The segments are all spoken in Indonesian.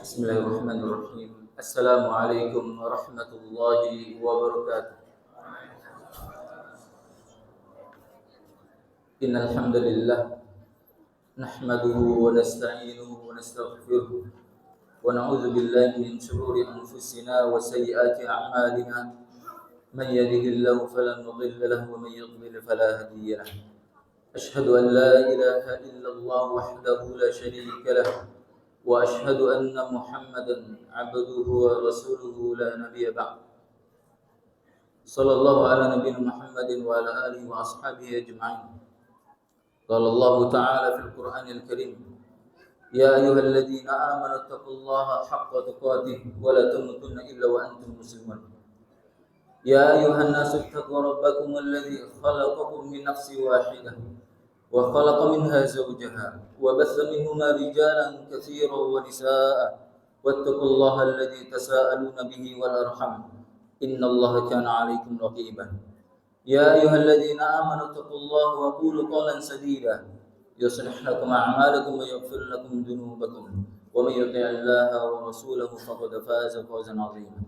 Bismillahirrahmanirrahim. Assalamualaikum warahmatullahi wabarakatuh. Innal hamdalillah nahmaduhu wa nasta'inuhu wa nastaghfiruh wa na'udzu billahi min shururi anfusina wa sayyiati a'malina. Man yahdihillahu fala mudilla lahu wa man yudlil fala hadiya lahu. Ashhadu an la ilaha illallah wahdahu la sharika lahu wa ashhadu anna Muhammadan 'abduhu wa rasuluhu la nabiyya ba'd. Sallallahu ala nabiyyina Muhammadin wa ala alihi wa ashabihi ajma'in. Qala Allah ta'ala fil Qur'anil Karim, ya ayyuhalladzina amanu taqullaha haqqa tuqatih wa la tamutunna illa wa antum muslimun. Ya ayyuhan nasu ittaqu rabbakum alladzi khalaqakum min nafsin wahidah wa khalaqa minha zawjaha wa batha minhuma rijalan katsiran wa nisaa'a wattaqullaha alladzi tasaaluna bihi wal arham innallaha kana 'alaikum raqiba. Ya ayyuhalladzina amanu taqullaha wa qulu qawlan sadida yuslih lakum a'malakum wa yaghfir lakum dhunubakum wa may yuti'illaha wa rasulahu faqad faza fawzan 'azima.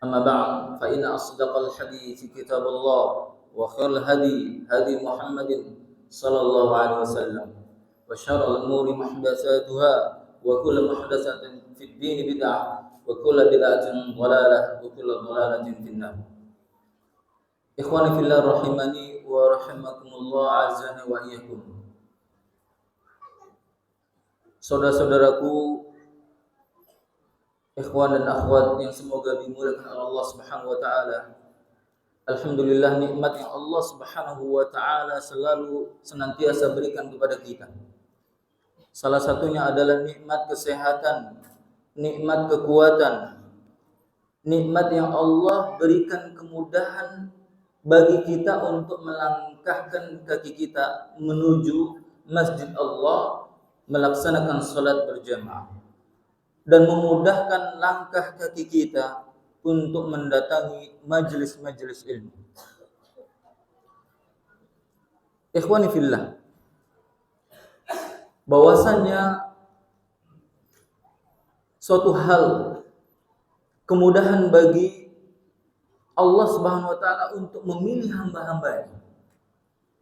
Amma ba'd, fa inna asdaqal hadithi kitabullah wa khairal hadi hadi Muhammadin sallallahu alaihi wasallam wa syarrul umuri muhdatsatuha wa kullu muhdatsatin fid din bid'ah wa kullu bid'atin dhalalah wa kullu dhalalatin finnar. Ikhwani fillah rahimani wa rahimakumullah azza wa iyyakum. Saudara-saudaraku, ikhwan dan akhwat yang semoga dimuliakan Allah Subhanahu wa taala. Alhamdulillah, nikmat yang Allah Subhanahu wa taala selalu senantiasa berikan kepada kita. Salah satunya adalah nikmat kesehatan, nikmat kekuatan, nikmat yang Allah berikan kemudahan bagi kita untuk melangkahkan kaki kita menuju masjid Allah, melaksanakan salat berjamaah, dan memudahkan langkah kaki kita untuk mendatangi majelis-majelis ilmu. Ikhwani fillah, bahwasannya suatu hal kemudahan bagi Allah Subhanahu wa taala untuk memilih hamba-hambanya.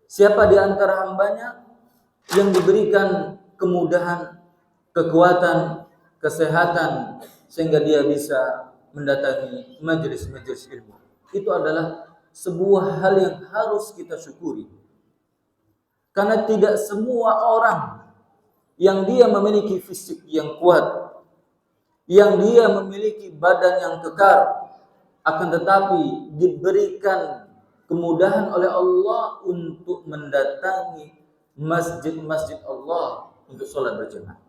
Siapa di antara hambanya yang diberikan kemudahan, kekuatan, kesehatan sehingga dia bisa mendatangi majelis-majelis ilmu, itu adalah sebuah hal yang harus kita syukuri. Karena tidak semua orang yang dia memiliki fisik yang kuat, yang dia memiliki badan yang kekar, akan tetapi diberikan kemudahan oleh Allah untuk mendatangi masjid-masjid Allah untuk sholat berjamaah.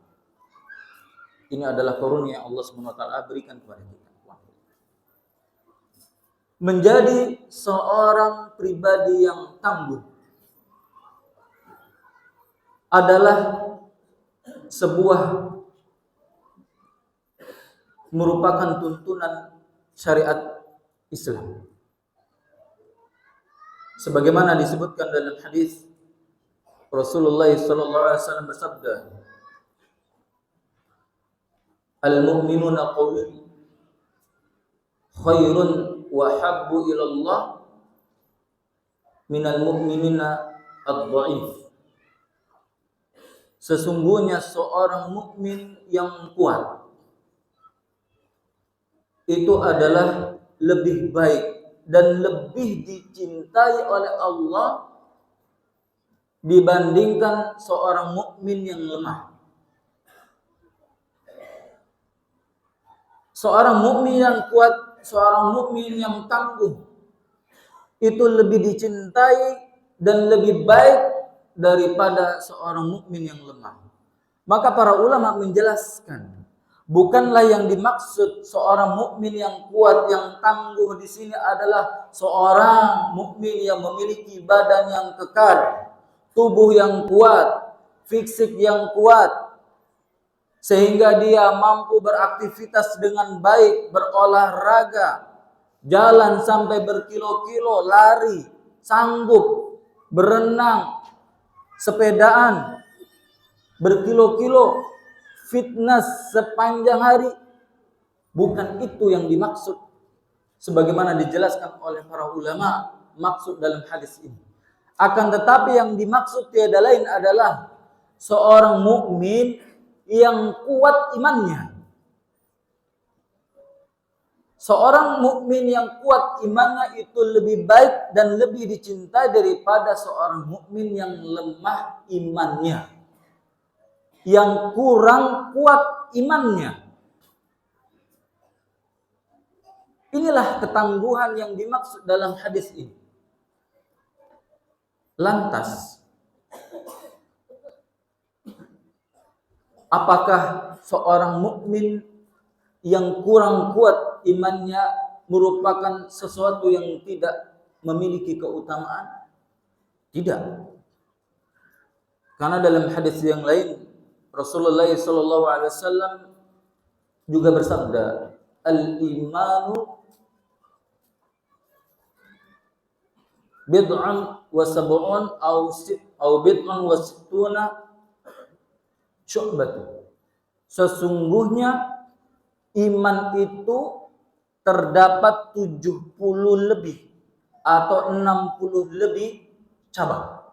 Ini adalah karunia yang Allah SWT berikan kepada kita. Menjadi seorang pribadi yang tangguh adalah sebuah merupakan tuntunan syariat Islam. Sebagaimana disebutkan dalam hadis Rasulullah SAW bersabda, al-mu'minuna qawiyyu khairun wa habbu ilallah minal mu'minina ad-dha'if. Sesungguhnya seorang mukmin yang kuat itu adalah lebih baik dan lebih dicintai oleh Allah dibandingkan seorang mukmin yang lemah. Seorang mukmin yang kuat, seorang mukmin yang tangguh itu lebih dicintai dan lebih baik daripada seorang mukmin yang lemah. Maka para ulama menjelaskan, bukanlah yang dimaksud seorang mukmin yang kuat, yang tangguh di sini adalah seorang mukmin yang memiliki badan yang kekar, tubuh yang kuat, fisik yang kuat, sehingga dia mampu beraktivitas dengan baik, berolahraga, jalan sampai berkilo-kilo, lari, sanggup berenang, sepedaan, berkilo-kilo, fitnah sepanjang hari. Bukan itu yang dimaksud sebagaimana dijelaskan oleh para ulama maksud dalam hadis ini. Akan tetapi yang dimaksud tiada lain adalah seorang mukmin yang kuat imannya. Seorang mukmin yang kuat imannya itu lebih baik dan lebih dicintai daripada seorang mukmin yang lemah imannya, yang kurang kuat imannya. Inilah ketangguhan yang dimaksud dalam hadis ini. Lantas, apakah seorang mukmin yang kurang kuat imannya merupakan sesuatu yang tidak memiliki keutamaan? Tidak. Karena dalam hadis yang lain Rasulullah SAW juga bersabda, al-imanu bid'un wa sab'un au bid'un wa sittuna syu'batu. Sesungguhnya iman itu terdapat 70 lebih atau 60 lebih cabang.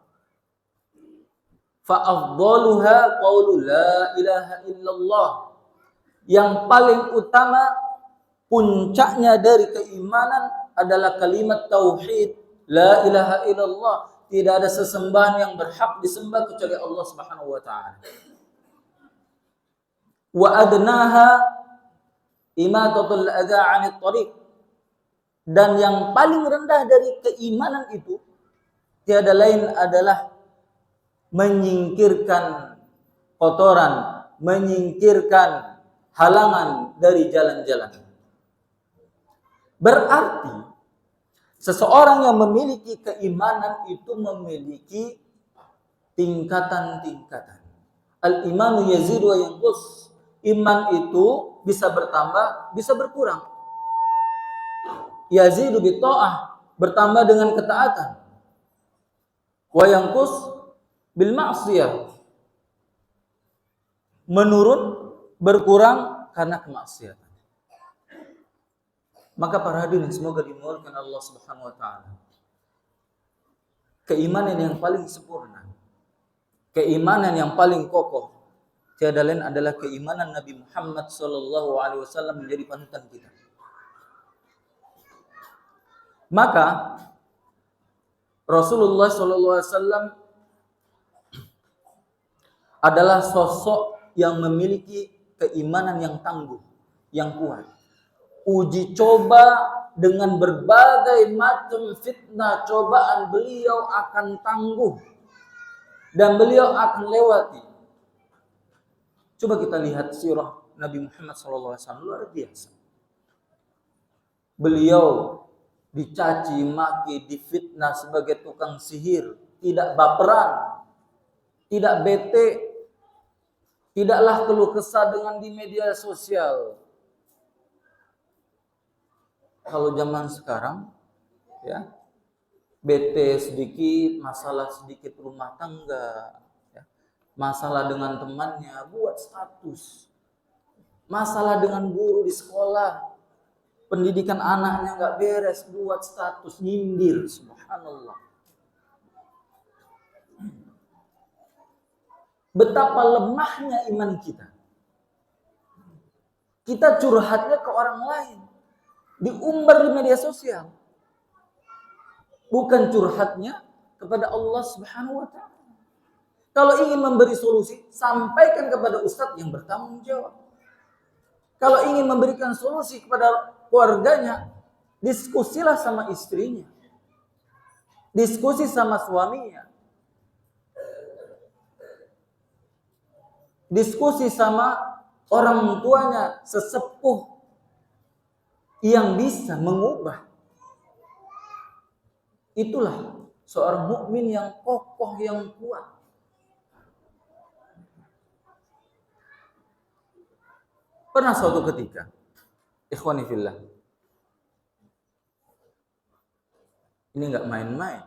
Fa afdaluha qaulu la ilaha illallah. Yang paling utama puncaknya dari keimanan adalah kalimat tauhid, la ilaha illallah. Tidak ada sesembahan yang berhak disembah kecuali Allah Subhanahu wa taala. Wa adnaha imatatul adza 'anit thariq. Dan yang paling rendah dari keimanan itu tiada lain adalah menyingkirkan kotoran, menyingkirkan halangan dari jalan-jalan. Berarti seseorang yang memiliki keimanan itu memiliki tingkatan-tingkatan. Al-imanu yazidu wa yanqus. Iman itu bisa bertambah, bisa berkurang. Yazidu bi ta'ah, bertambah dengan ketaatan. Wa yanqus bil ma'siyah, menurun, berkurang karena kemaksiatan. Maka para hadirin semoga dimuliakan Allah Subhanahu wa taala. Keimanan yang paling sempurna, keimanan yang paling kokoh, tiada lain adalah keimanan Nabi Muhammad SAW menjadi panutan kita. Maka Rasulullah SAW adalah sosok yang memiliki keimanan yang tangguh, yang kuat. Uji coba dengan berbagai macam fitnah, cobaan, beliau akan tangguh dan beliau akan lewati. Coba kita lihat sirah Nabi Muhammad SAW, luar biasa. Beliau dicaci maki, difitnah sebagai tukang sihir, tidak baperan, tidak bete, tidaklah keluh kesah dengan di media sosial. Kalau zaman sekarang, ya, bete sedikit, masalah sedikit rumah tangga, ya, masalah dengan temannya, buat status, masalah dengan guru di sekolah, pendidikan anaknya nggak beres, buat status, nyindir, subhanallah. Betapa lemahnya iman kita. Kita curhatnya ke orang lain, diumbar di media sosial. Bukan curhatnya kepada Allah Subhanahu wa taala. Kalau ingin memberi solusi, sampaikan kepada ustadz yang bertanggung jawab. Kalau ingin memberikan solusi kepada keluarganya, diskusilah sama istrinya. Diskusi sama suaminya. Diskusi sama orang tuanya, sesepuh yang bisa mengubah. Itulah seorang mukmin yang kokoh, yang kuat. Pernah suatu ketika, ikhwani fillah, ini enggak main-main.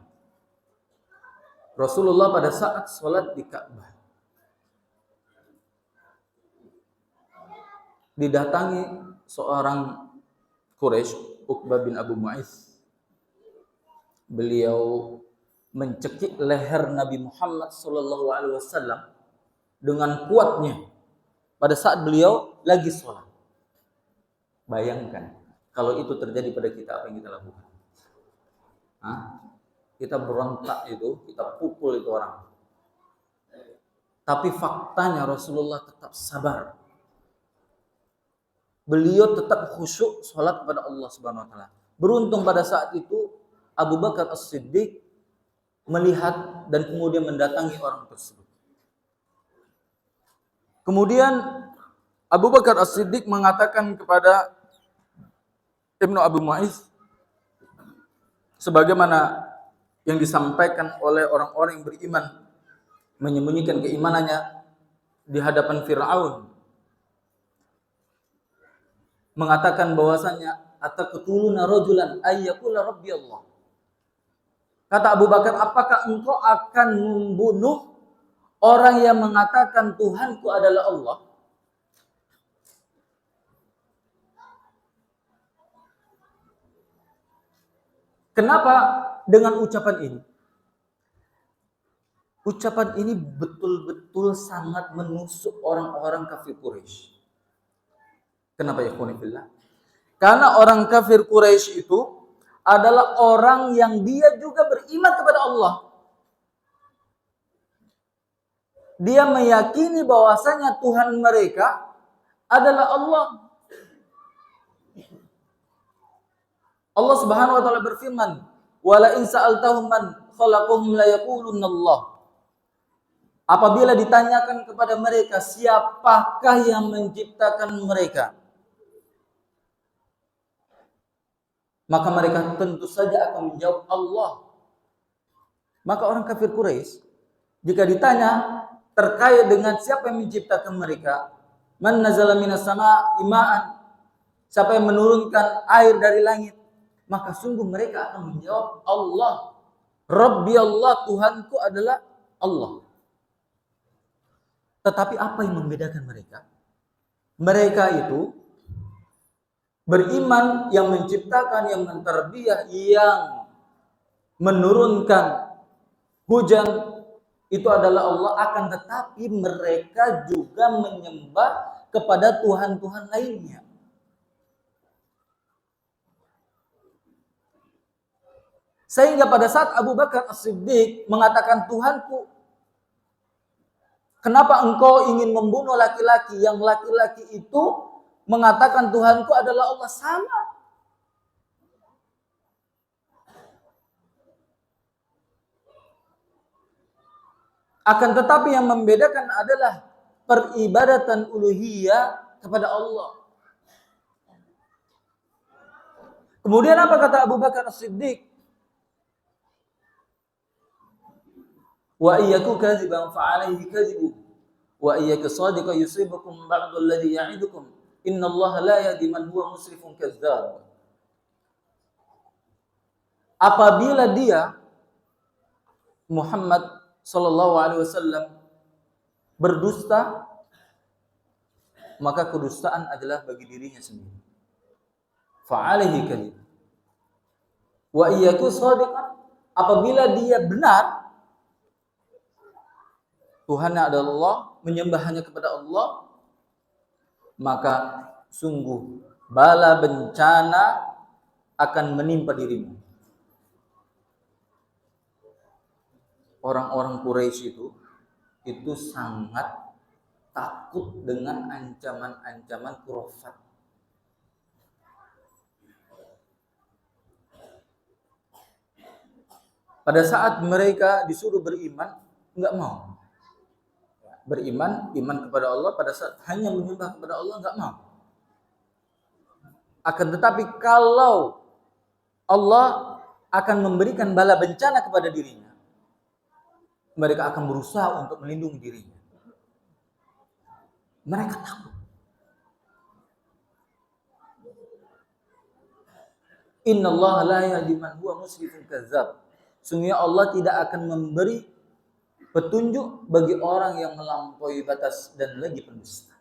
Rasulullah pada saat sholat di Ka'bah, didatangi seorang Quraisy, Uqbah bin Abu Mu'ayth. Beliau mencekik leher Nabi Muhammad SAW dengan kuatnya pada saat beliau lagi sholat. Bayangkan kalau itu terjadi pada kita, apa yang kita lakukan? Kita berontak itu, kita pukul itu orang. Tapi faktanya Rasulullah tetap sabar. Beliau tetap khusyuk sholat kepada Allah Subhanahu wa taala. Beruntung pada saat itu Abu Bakar As-Siddiq melihat dan kemudian mendatangi orang tersebut. Kemudian Abu Bakar As-Siddiq mengatakan kepada Ibnu Abu Mu'ayth, sebagaimana yang disampaikan oleh orang-orang yang beriman, menyembunyikan keimanannya di hadapan Fir'aun, mengatakan bahwasanya ataqtuluna rajulan ayyaqula rabbi Allah. Kata Abu Bakar, apakah engkau akan membunuh orang yang mengatakan Tuhanku adalah Allah? Kenapa dengan ucapan ini? Ucapan ini betul-betul sangat menusuk orang-orang kafir Quraisy. Kenapa ya khonifillah? Karena orang kafir Quraisy itu adalah orang yang dia juga beriman kepada Allah. Dia meyakini bahwasanya Tuhan mereka adalah Allah. Allah Subhanahu wa taala berfirman, "Wala in sa'altahum man khalaqahum la yaqulunna Allah." Apabila ditanyakan kepada mereka, siapakah yang menciptakan mereka? Maka mereka tentu saja akan menjawab Allah. Maka orang kafir Quraisy jika ditanya terkait dengan siapa yang menciptakan mereka, man nazala minas sama ima'an, siapa yang menurunkan air dari langit, maka sungguh mereka akan menjawab Allah. Rabbi Allah, Tuhanku adalah Allah. Tetapi apa yang membedakan mereka? Mereka itu beriman yang menciptakan, yang mentarbiyah, yang menurunkan hujan itu adalah Allah, akan tetapi mereka juga menyembah kepada Tuhan-Tuhan lainnya. Sehingga pada saat Abu Bakar As-Siddiq mengatakan, Tuhanku, kenapa engkau ingin membunuh laki-laki yang laki-laki itu mengatakan Tuhanku adalah Allah? Sama. Akan tetapi yang membedakan adalah peribadatan uluhiyah kepada Allah. Kemudian apa kata Abu Bakar As-Siddiq? Wa iyyaku kadziban fa 'alaihi kadzibu wa iyyaka shadiqan yusibukum ba'du alladhi ya'idukum innallaha la yahdi man huwa musrifun kadzdzab. Apabila dia Muhammad sallallahu alaihi wasallam berdusta, maka kedustaan adalah bagi dirinya sendiri. Fa 'alaihi kadzib. Wa iyyaku shadiqan, apabila dia benar, Tuhannya adalah Allah, menyembah hanya kepada Allah, maka sungguh bala bencana akan menimpa dirimu. Orang-orang Quraisy itu sangat takut dengan ancaman-ancaman khurafat. Pada saat mereka disuruh beriman, enggak mau. Beriman, iman kepada Allah, pada saat hanya menyembah kepada Allah, enggak mau. Akan tetapi kalau Allah akan memberikan bala bencana kepada dirinya, mereka akan berusaha untuk melindungi dirinya. Mereka takut. Innallaha la yahdi man huwa musrifun kadzdzab. Sungguh Allah tidak akan memberi petunjuk bagi orang yang melampaui batas dan lagi pendusta.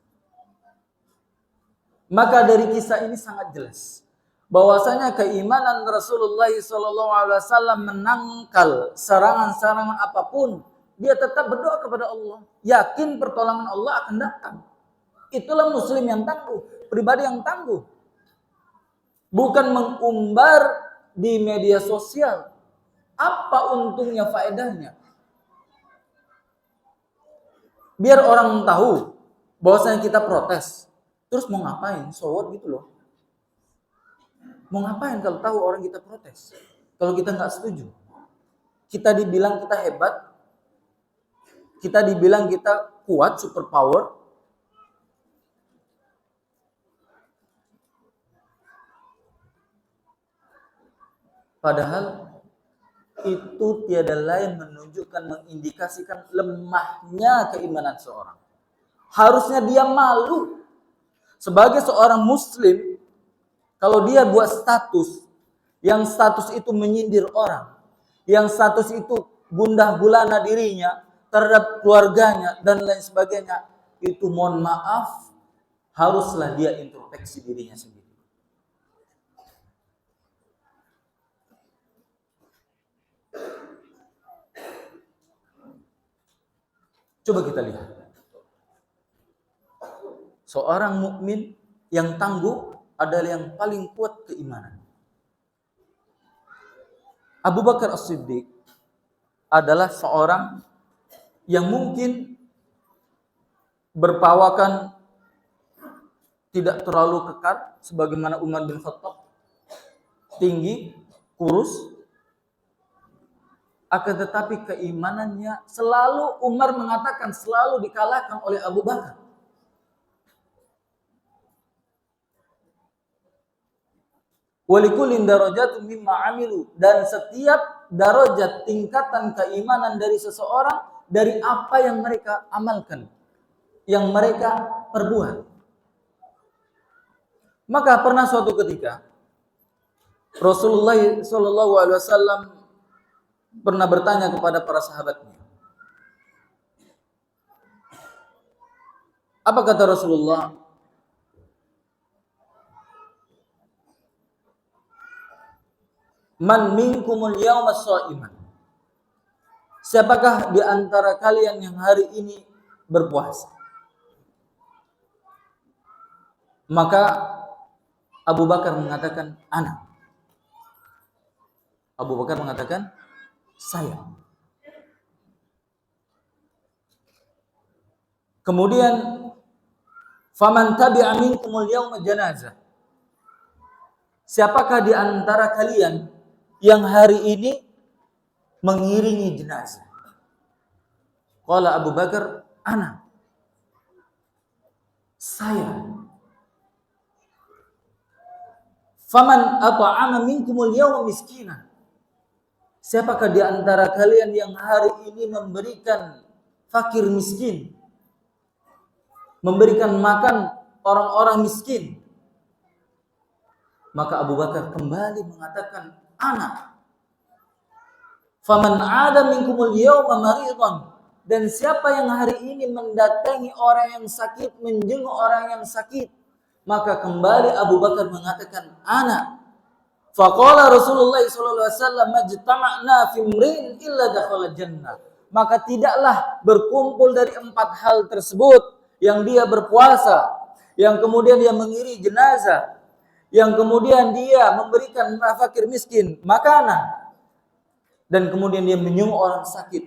Maka dari kisah ini sangat jelas bahwasanya keimanan Rasulullah SAW menangkal serangan-serangan apapun, dia tetap berdoa kepada Allah, yakin pertolongan Allah akan datang. Itulah muslim yang tangguh, pribadi yang tangguh. Bukan mengumbar di media sosial. Apa untungnya, faedahnya? Biar orang tahu bahwasanya kita protes. Terus mau ngapain? So what gitu loh. Mau ngapain kalau tahu orang kita protes? Kalau kita nggak setuju. Kita dibilang kita hebat. Kita dibilang kita kuat, super power. Padahal itu tiada lain menunjukkan, mengindikasikan lemahnya keimanan seorang. Harusnya dia malu. Sebagai seorang muslim, kalau dia buat status, yang status itu menyindir orang, yang status itu gundah gulana dirinya terhadap keluarganya dan lain sebagainya, itu mohon maaf, haruslah dia introspeksi dirinya sendiri. Coba kita lihat. Seorang mukmin yang tangguh adalah yang paling kuat keimanan. Abu Bakar As-Siddiq adalah seorang yang mungkin berpawakan tidak terlalu kekar sebagaimana Umar bin Khattab, tinggi, kurus, akan tetapi keimanannya selalu, Umar mengatakan, selalu dikalahkan oleh Abu Bakar. Walikulin darajatun mimma amilu, dan setiap darajat tingkatan keimanan dari seseorang dari apa yang mereka amalkan, yang mereka perbuat. Maka pernah suatu ketika Rasulullah SAW pernah bertanya kepada para sahabatnya. Apa kata Rasulullah? Man minkumul yawma sha'iman. Siapakah di antara kalian yang hari ini berpuasa? Maka Abu Bakar mengatakan, ana. Abu Bakar mengatakan, saya. Kemudian, faman tabi'a minkumul yawma janazah. Siapakah di antara kalian yang hari ini mengiringi jenazah? Qala Abu Bakar, ana. Saya. Faman at'ama minkumul yawma miskinan. Siapakah di antara kalian yang hari ini memberikan fakir miskin? Memberikan makan orang-orang miskin? Maka Abu Bakar kembali mengatakan, ana. Faman ada minkumul yawma maridan. Dan siapa yang hari ini mendatangi orang yang sakit, menjenguk orang yang sakit, maka kembali Abu Bakar mengatakan, ana. Faqala Rasulullah SAW, majtama'na fi imrin illa dakhala jannah. Maka tidaklah berkumpul dari 4 hal tersebut, yang dia berpuasa, yang kemudian dia mengiri jenazah, yang kemudian dia memberikan fakir miskin makanan, dan kemudian dia menyungguh orang sakit,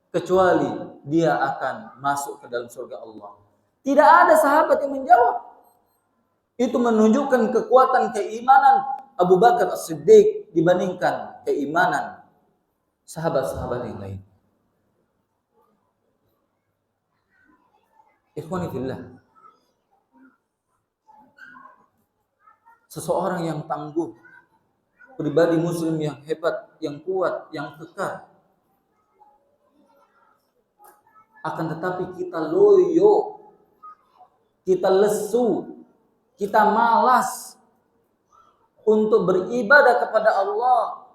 kecuali dia akan masuk ke dalam surga Allah. Tidak ada sahabat yang menjawab. Itu menunjukkan kekuatan keimanan Abu Bakar As-Siddiq dibandingkan keimanan sahabat-sahabat yang lain. Ikhwani fillah. Seseorang yang tangguh, pribadi muslim yang hebat, yang kuat, yang kekar. Akan tetapi kita loyo, kita lesu, kita malas untuk beribadah kepada Allah,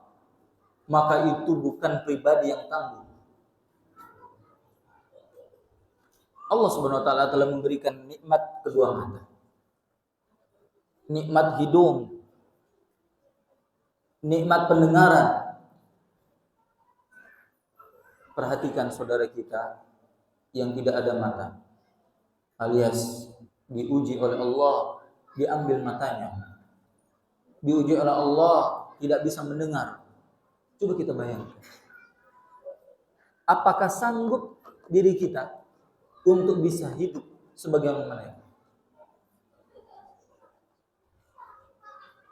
maka itu bukan pribadi yang tangguh. Allah Subhanahu wa taala telah memberikan nikmat kedua mata. nikmat hidung, nikmat pendengaran. Perhatikan saudara kita yang tidak ada mata, alias diuji oleh Allah, diambil matanya. Diuji oleh Allah, tidak bisa mendengar. Coba kita bayangkan. Apakah sanggup diri kita untuk bisa hidup sebagaimana mereka?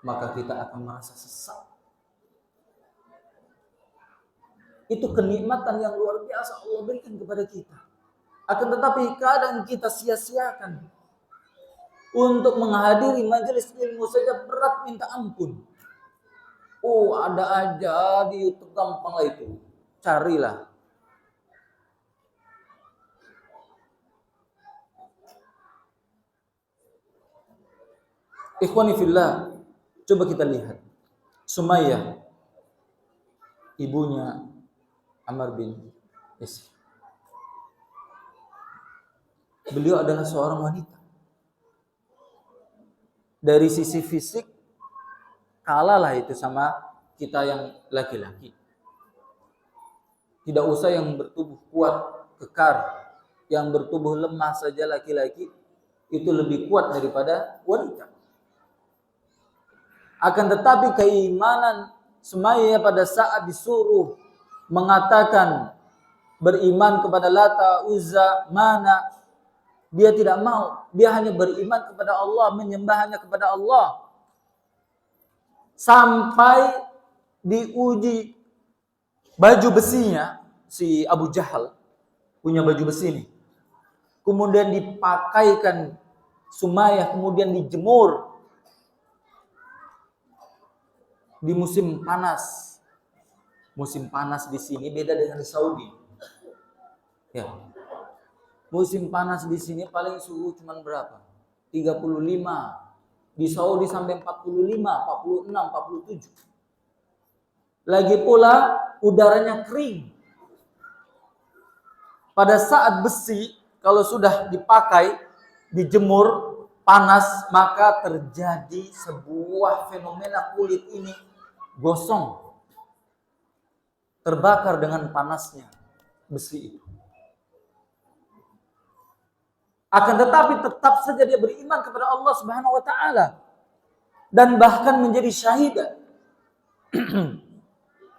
Maka kita akan merasa sesak. Itu kenikmatan yang luar biasa Allah berikan kepada kita. Akan tetapi kadang kita sia-siakan. Untuk menghadiri majelis ilmu saja berat minta ampun. Oh, ada aja di YouTube, gampang lah itu. Carilah. Ikhwani fillah, coba kita lihat. Sumayyah, ibunya Ammar bin Yasir. Beliau adalah seorang wanita. Dari sisi fisik, kalahlah itu sama kita yang laki-laki. Tidak usah yang bertubuh kuat, kekar. Yang bertubuh lemah saja laki-laki, itu lebih kuat daripada wanita. Akan tetapi keimanan Sumayyah pada saat disuruh mengatakan beriman kepada Lata, Uzza, Mana, dia tidak mau. Dia hanya beriman kepada Allah, menyembah hanya kepada Allah. Sampai diuji baju besinya, si Abu Jahal punya baju besi ini. Kemudian dipakaikan Sumayyah, kemudian dijemur di musim panas. Musim panas di sini beda dengan di Saudi. Ya. Musim panas di sini paling suhu cuma berapa? 35. Di Saudi sampai 45, 46, 47. Lagi pula udaranya kering. Pada saat besi kalau sudah dipakai, dijemur, panas, maka terjadi sebuah fenomena kulit ini gosong. Terbakar dengan panasnya besi itu. Akan tetapi tetap saja dia beriman kepada Allah Subhanahu wa taala dan bahkan menjadi syahid.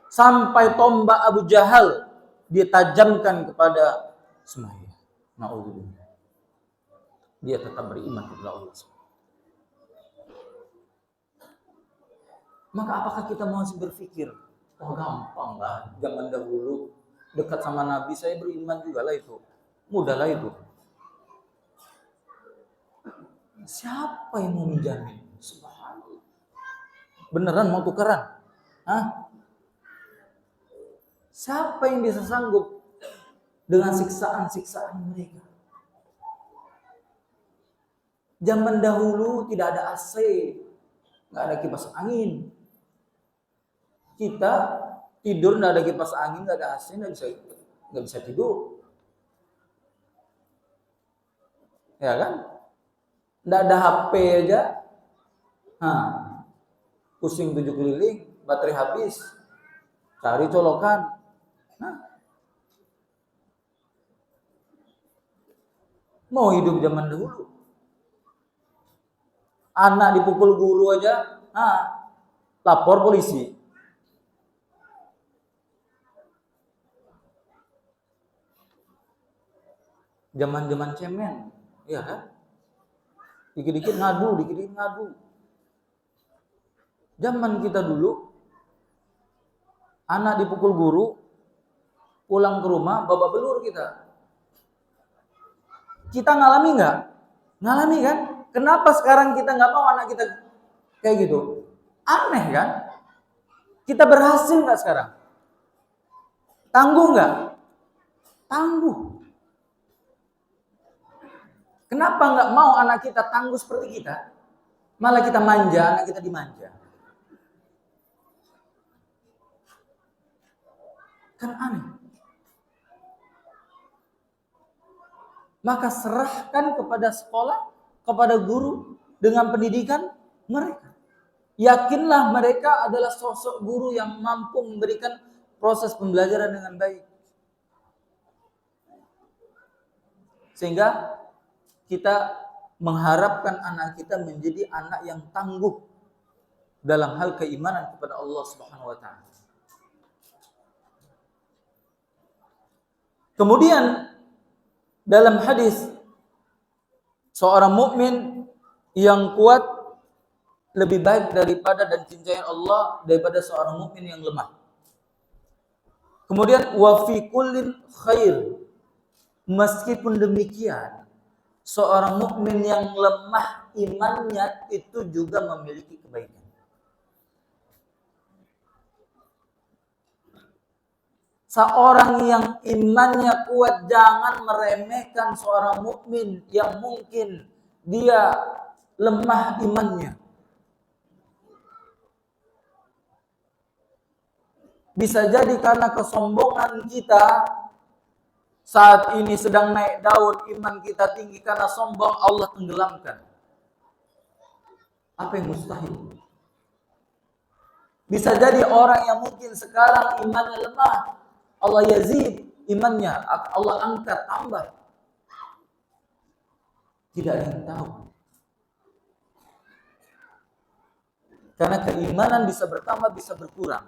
Sampai tombak Abu Jahal dia tajamkan kepada Sumayyah. Na'udzubillah. Dia tetap beriman kepada Allah. Maka apakah kita masih berpikir, oh gampang lah, zaman dahulu dekat sama Nabi saya beriman juga lah itu, mudah lah itu. Siapa yang mau menjamin? Subhanallah. Beneran mau tukeran? Hah? Siapa yang bisa sanggup dengan siksaan-siksaan mereka? Zaman dahulu tidak ada AC, nggak ada kipas angin. Kita tidur nggak ada kipas angin, nggak ada AC, nggak bisa tidur. Ya kan? Nggak ada HP aja, pusing 7 keliling, baterai habis, cari colokan. Mau hidup zaman dahulu. Anak dipukul guru aja, lapor polisi. Zaman-zaman cemen, ya kan? Dikit-dikit ngadu, dikit-dikit ngadu. Zaman kita dulu, anak dipukul guru, pulang ke rumah, babak belur kita. Kita ngalami nggak? Ngalami kan? Kenapa sekarang kita nggak mau anak kita kayak gitu? Aneh kan? Kita berhasil nggak sekarang? Tangguh nggak? Tangguh. Kenapa nggak mau anak kita tangguh seperti kita? Malah kita manja, anak kita dimanja. Kan aneh. Maka serahkan kepada sekolah, kepada guru dengan pendidikan, mereka. Yakinlah mereka adalah sosok guru yang mampu memberikan proses pembelajaran dengan baik. Sehingga kita mengharapkan anak kita menjadi anak yang tangguh dalam hal keimanan kepada Allah Subhanahu wa taala. Kemudian dalam hadis, seorang mukmin yang kuat lebih baik daripada dan cintai Allah daripada seorang mukmin yang lemah. Kemudian wa fi kullin khair. Meskipun demikian, seorang mukmin yang lemah imannya itu juga memiliki kebaikan. Seorang yang imannya kuat, jangan meremehkan seorang mukmin yang mungkin dia lemah imannya. Bisa jadi karena kesombongan kita saat ini sedang naik daun, iman kita tinggi, karena sombong Allah tenggelamkan. Apa yang mustahil? Bisa jadi orang yang mungkin sekarang imannya lemah, Allah yazid imannya, Allah angkat, tambah. Tidak ada yang tahu. Karena keimanan bisa bertambah, bisa berkurang.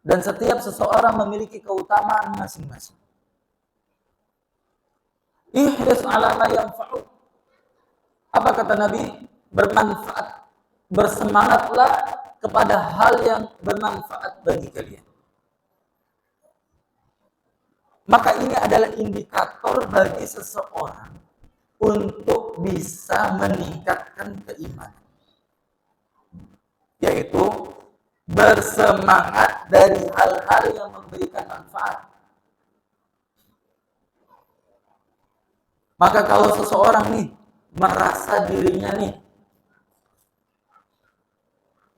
Dan setiap seseorang memiliki keutamaan masing-masing. Ihris ala ma yanfa'u. Apa kata Nabi? Bermanfaat. Bersemangatlah kepada hal yang bermanfaat bagi kalian. Maka ini adalah indikator bagi seseorang untuk bisa meningkatkan keimanan. Yaitu bersemangat dari hal-hal yang memberikan manfaat. Maka kalau seseorang nih merasa dirinya nih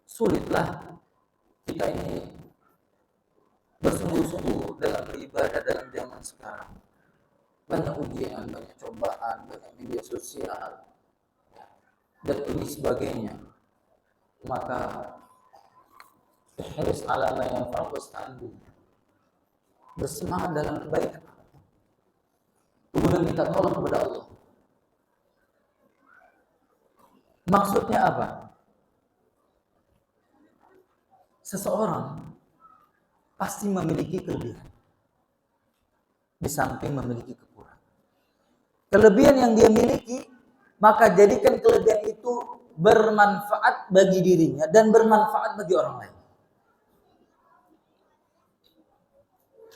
sulitlah, kita ini bersungguh-sungguh dalam beribadah dalam zaman sekarang, banyak ujian, banyak cobaan, banyak media sosial dan ini sebagainya, maka harus alama yang fokus tangguh, bersemangat dalam kebaikan, kemudian minta tolong kepada Allah. Maksudnya apa? Seseorang pasti memiliki kelebihan, di samping memiliki kekurangan. Kelebihan yang dia miliki, maka jadikan kelebihan itu bermanfaat bagi dirinya dan bermanfaat bagi orang lain.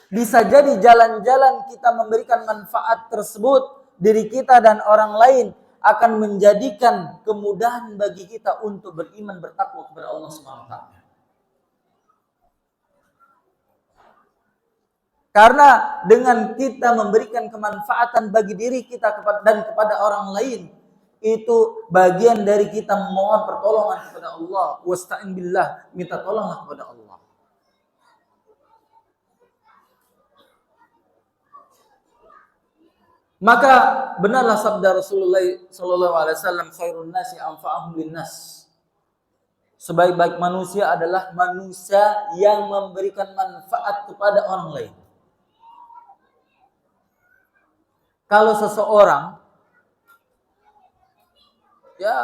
Bisa jadi jalan-jalan kita memberikan manfaat tersebut, diri kita dan orang lain akan menjadikan kemudahan bagi kita untuk beriman, bertakwa kepada Allah SWT. Karena dengan kita memberikan kemanfaatan bagi diri kita dan kepada orang lain, itu bagian dari kita memohon pertolongan kepada Allah. Wasta'in billah, minta tolonglah kepada Allah. Maka benarlah sabda Rasulullah SAW, khairun nasi anfa'ahum linnas. Sebaik-baik manusia adalah manusia yang memberikan manfaat kepada orang lain. Kalau seseorang, ya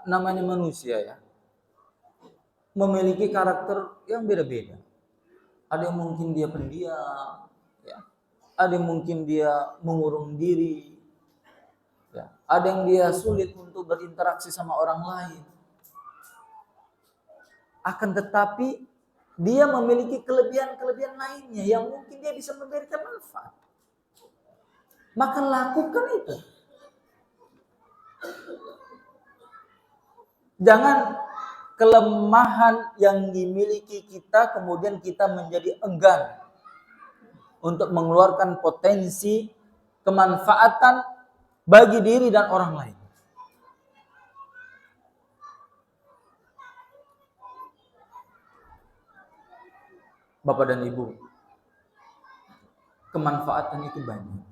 namanya manusia ya, memiliki karakter yang beda-beda. Ada yang mungkin dia pendiam, ya. Ada yang mungkin dia mengurung diri, ya. Ada yang dia sulit untuk berinteraksi sama orang lain. Akan tetapi dia memiliki kelebihan-kelebihan lainnya yang mungkin dia bisa memberikan manfaat. Maka lakukan itu. Jangan kelemahan yang dimiliki kita kemudian kita menjadi enggan untuk mengeluarkan potensi kemanfaatan bagi diri dan orang lain. Bapak dan Ibu, kemanfaatan itu banyak.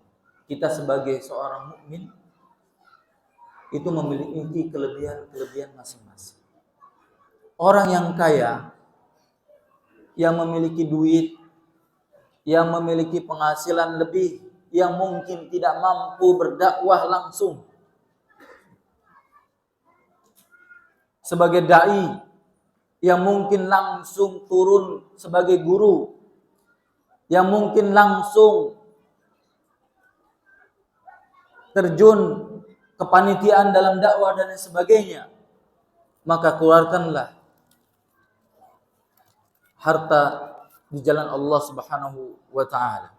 Kita sebagai seorang mukmin itu memiliki kelebihan-kelebihan masing-masing. orang yang kaya, yang memiliki duit, yang memiliki penghasilan lebih, yang mungkin tidak mampu berdakwah langsung sebagai dai, yang mungkin langsung turun sebagai guru, yang mungkin langsung terjun kepanitiaan dalam dakwah dan sebagainya, maka keluarkanlah harta di jalan Allah Subhanahu wa taala.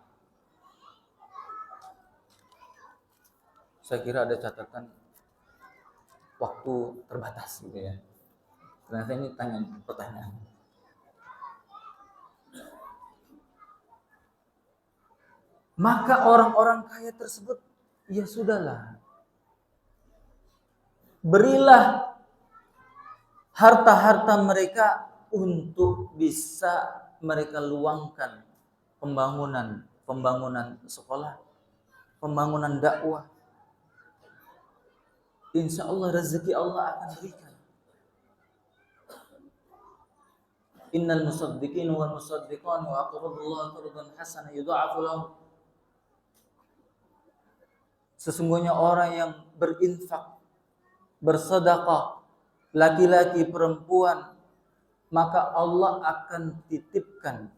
Saya kira ada catatan waktu terbatas gitu ya. Ternyata ini pertanyaan. Maka orang-orang kaya tersebut, ya sudahlah, berilah harta-harta mereka untuk bisa mereka luangkan pembangunan sekolah, pembangunan dakwah. Insya Allah rezeki Allah akan berikan. Innal musaddiqin wal musaddiqan wa aqradullaha qardan hasanan yudha'afu lahum. Sesungguhnya orang yang berinfak, bersedekah, laki-laki, perempuan, maka Allah akan titipkan,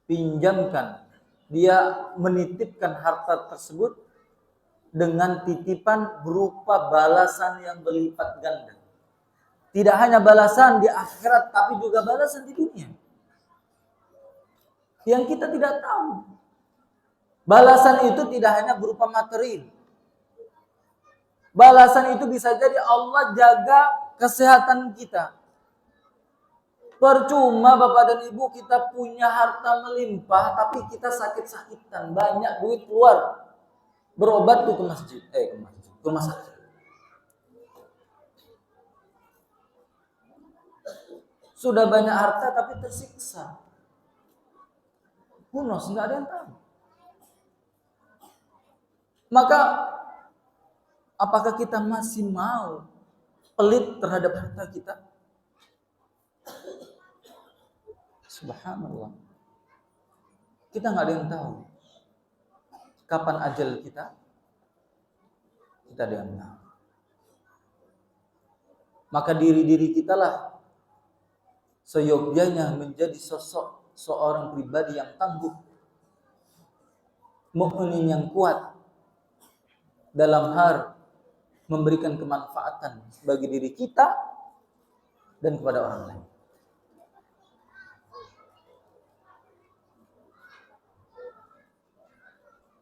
pinjamkan, dia menitipkan harta tersebut dengan titipan berupa balasan yang berlipat ganda. Tidak hanya balasan di akhirat, tapi juga balasan di dunia. Yang kita tidak tahu. Balasan itu tidak hanya berupa materi. Balasan itu bisa jadi Allah jaga kesehatan kita. Percuma Bapak dan Ibu kita punya harta melimpah, tapi kita sakit-sakitan, banyak duit keluar. Berobat tuh ke masjid, ke rumah sakit. Sudah banyak harta tapi tersiksa. Kunos, nggak ada yang tahu. Maka apakah kita masih mau pelit terhadap harta kita? Subhanallah. Kita nggak ada yang tahu kapan ajal kita. Kita ada yang tahu. Maka diri kita lah seyogyanya menjadi sosok seorang pribadi yang tangguh, mukmin yang kuat dalam hal memberikan kemanfaatan bagi diri kita dan kepada orang lain.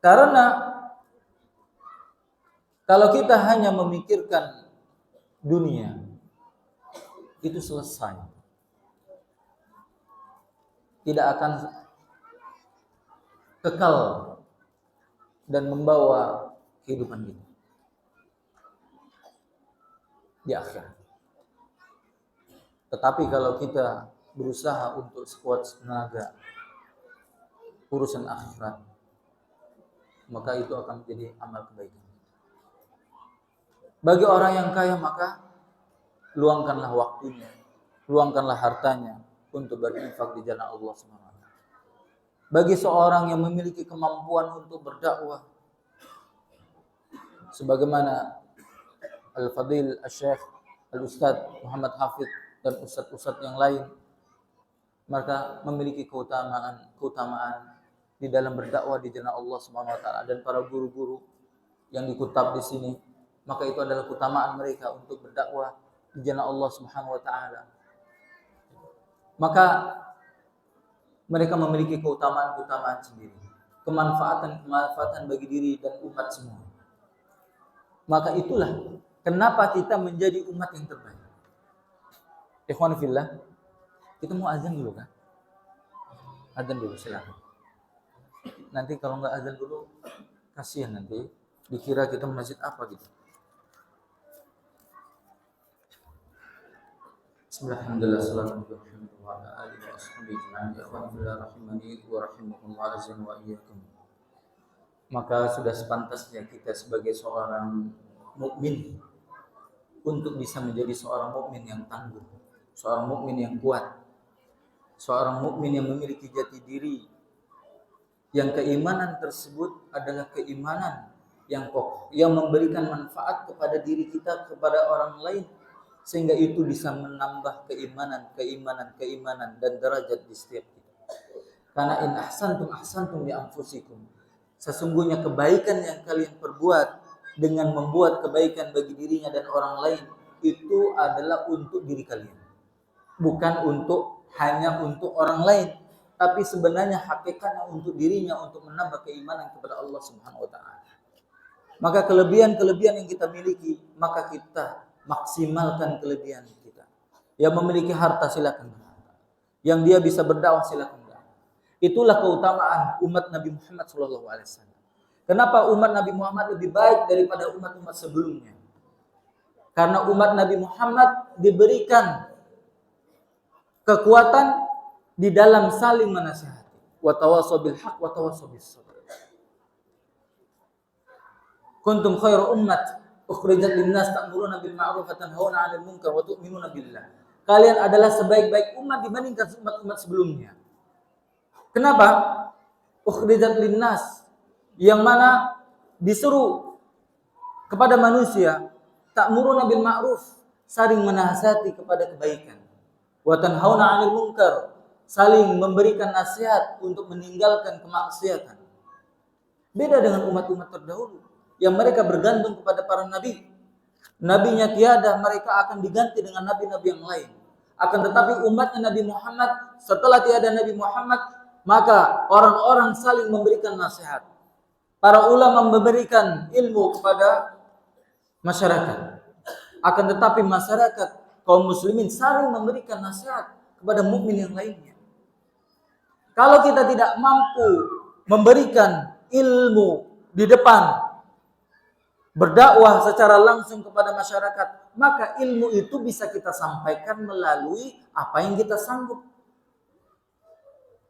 Karena kalau kita hanya memikirkan dunia, itu selesai. Tidak akan kekal dan membawa kehidupan kita di akhirat. Tetapi kalau kita berusaha untuk sekuat tenaga urusan akhirat, maka itu akan menjadi amal kebaikan. Bagi orang yang kaya, maka luangkanlah waktunya, luangkanlah hartanya untuk berinfak di jalan Allah SWT. Bagi seorang yang memiliki kemampuan untuk berdakwah, sebagaimana Al-Fadil Al-Syekh Al-Ustadz Muhammad Hafidh dan ustadz-ustadz yang lain, maka memiliki keutamaan di dalam berdakwah di jalan Allah SWT, dan para guru-guru yang dikutab di sini, maka itu adalah keutamaan mereka untuk berdakwah di jalan Allah SWT. Maka mereka memiliki keutamaan-keutamaan sendiri, kemanfaatan bagi diri dan umat semua. Maka itulah kenapa kita menjadi umat yang terbaik. Ikhwan fillah, kita mau azan dulu kan? Azan dulu, silakan. Nanti kalau nggak azan dulu, kasihan nanti dikira kita masjid apa gitu. Bismillahirrahmanirrahim. Assalamualaikum warahmatullahi wabarakatuh. Maka sudah sepantasnya kita sebagai seorang mukmin untuk bisa menjadi seorang mukmin yang tangguh, seorang mukmin yang kuat, seorang mukmin yang memiliki jati diri, yang keimanan tersebut adalah keimanan yang kokoh, yang memberikan manfaat kepada diri kita, kepada orang lain, sehingga itu bisa menambah keimanan dan derajat di setiap kita. Karena in ahsantum li anfusikum. Sesungguhnya kebaikan yang kalian perbuat dengan membuat kebaikan bagi dirinya dan orang lain itu adalah untuk diri kalian. Bukan hanya untuk orang lain, tapi sebenarnya hakikatnya untuk dirinya, untuk menambah keimanan kepada Allah Subhanahu wa taala. Maka kelebihan-kelebihan yang kita miliki, maka kita maksimalkan kelebihan kita. Yang memiliki harta silakan. Yang dia bisa berdakwah silakan. Itulah keutamaan umat Nabi Muhammad SAW. Kenapa umat Nabi Muhammad lebih baik daripada umat-umat sebelumnya? Karena umat Nabi Muhammad diberikan kekuatan di dalam saling menasihati. Wa tawassaw bil haqq wa tawassaw bis sabr. Kuntum khairu ummat ukhrijat lin-nas ta'muruna bil ma'ruf wa tanhauna 'anil munkar wa tu'minuna billah. Kalian adalah sebaik-baik umat dibandingkan umat-umat sebelumnya. Kenapa? Ukhrijat lin-nas, yang mana disuruh kepada manusia, ta'muruna bil ma'ruf, saling menasihati kepada kebaikan. Wa tanhauna 'anil munkar, saling memberikan nasihat untuk meninggalkan kemaksiatan. Beda dengan umat-umat terdahulu yang mereka bergantung kepada para nabi. Nabinya tiada, mereka akan diganti dengan nabi-nabi yang lain. Akan tetapi umatnya Nabi Muhammad, setelah tiada Nabi Muhammad, maka orang-orang saling memberikan nasihat. Para ulama memberikan ilmu kepada masyarakat. Akan tetapi masyarakat kaum muslimin saling memberikan nasihat kepada mukmin yang lainnya. Kalau kita tidak mampu memberikan ilmu di depan, berdakwah secara langsung kepada masyarakat, maka ilmu itu bisa kita sampaikan melalui apa yang kita sanggup.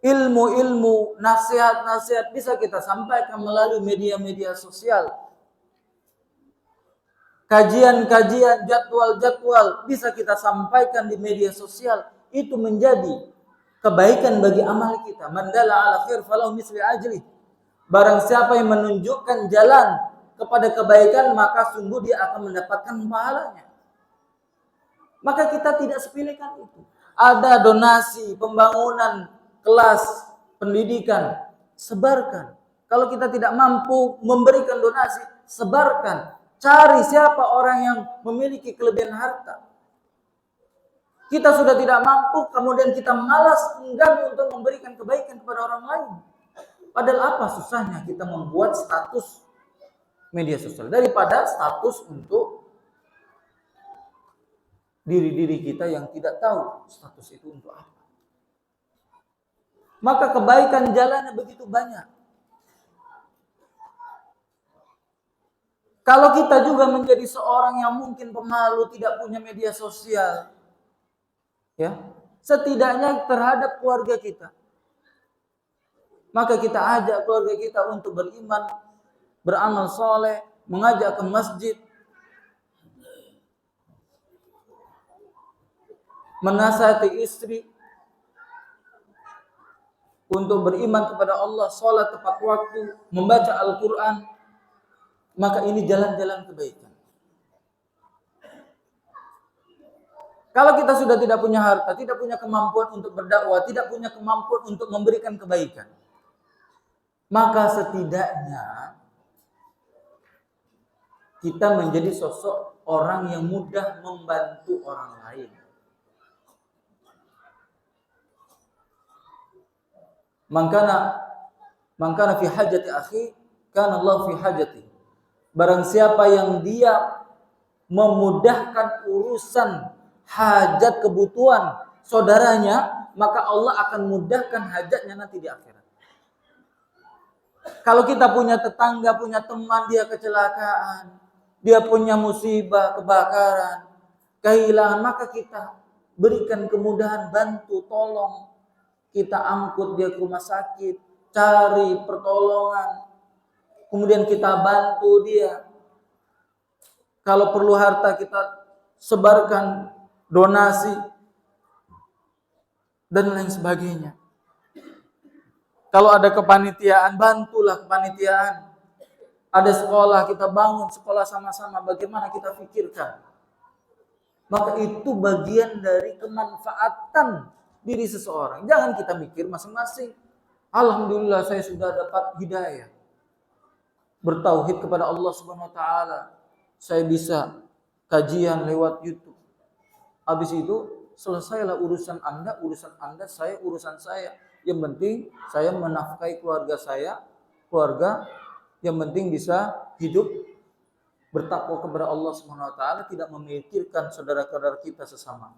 Ilmu-ilmu, nasihat-nasihat bisa kita sampaikan melalui media-media sosial. Kajian-kajian, jadwal-jadwal bisa kita sampaikan di media sosial. Itu menjadi kebaikan bagi amal kita. Man dalla ala khair falahu misli ajri. Barang siapa yang menunjukkan jalan kepada kebaikan, maka sungguh dia akan mendapatkan pahalanya. Maka kita tidak sepelekan itu. Ada donasi, pembangunan kelas pendidikan, sebarkan. Kalau kita tidak mampu memberikan donasi, sebarkan. Cari siapa orang yang memiliki kelebihan harta. Kita sudah tidak mampu, kemudian kita malas, enggan untuk memberikan kebaikan kepada orang lain. Padahal apa susahnya kita membuat status media sosial daripada status untuk diri-diri kita yang tidak tahu status itu untuk apa. Maka kebaikan jalannya begitu banyak. Kalau kita juga menjadi seorang yang mungkin pemalu, tidak punya media sosial, ya, setidaknya terhadap keluarga kita, maka kita ajak keluarga kita untuk beriman, beramal soleh, mengajak ke masjid, menasihati istri untuk beriman kepada Allah, sholat tepat waktu, membaca Al-Quran, maka ini jalan-jalan kebaikan. Kalau kita sudah tidak punya harta, tidak punya kemampuan untuk berdakwah, tidak punya kemampuan untuk memberikan kebaikan, maka setidaknya kita menjadi sosok orang yang mudah membantu orang lain. Mangkana fi hajati akhi, kana Allah fi hajati. Barang siapa yang dia memudahkan urusan hajat kebutuhan saudaranya, maka Allah akan mudahkan hajatnya nanti di akhirat. Kalau kita punya tetangga, punya teman, dia kecelakaan, dia punya musibah, kebakaran, kehilangan, maka kita berikan kemudahan, bantu, tolong. Kita angkut dia ke rumah sakit, cari pertolongan, kemudian kita bantu dia. Kalau perlu harta kita sebarkan donasi, dan lain sebagainya. Kalau ada kepanitiaan, bantulah kepanitiaan. Ada sekolah, kita bangun sekolah sama-sama, bagaimana kita pikirkan. Maka itu bagian dari kemanfaatan diri seseorang. Jangan kita mikir masing-masing. Alhamdulillah saya sudah dapat hidayah. Bertauhid kepada Allah Subhanahu wa taala. Saya bisa kajian lewat YouTube. Habis itu selesailah urusan Anda, saya urusan saya. Yang penting saya menafkahi keluarga saya, keluarga yang penting bisa hidup bertakwa kepada Allah Subhanahu wa taala, tidak memikirkan saudara-saudara kita sesama.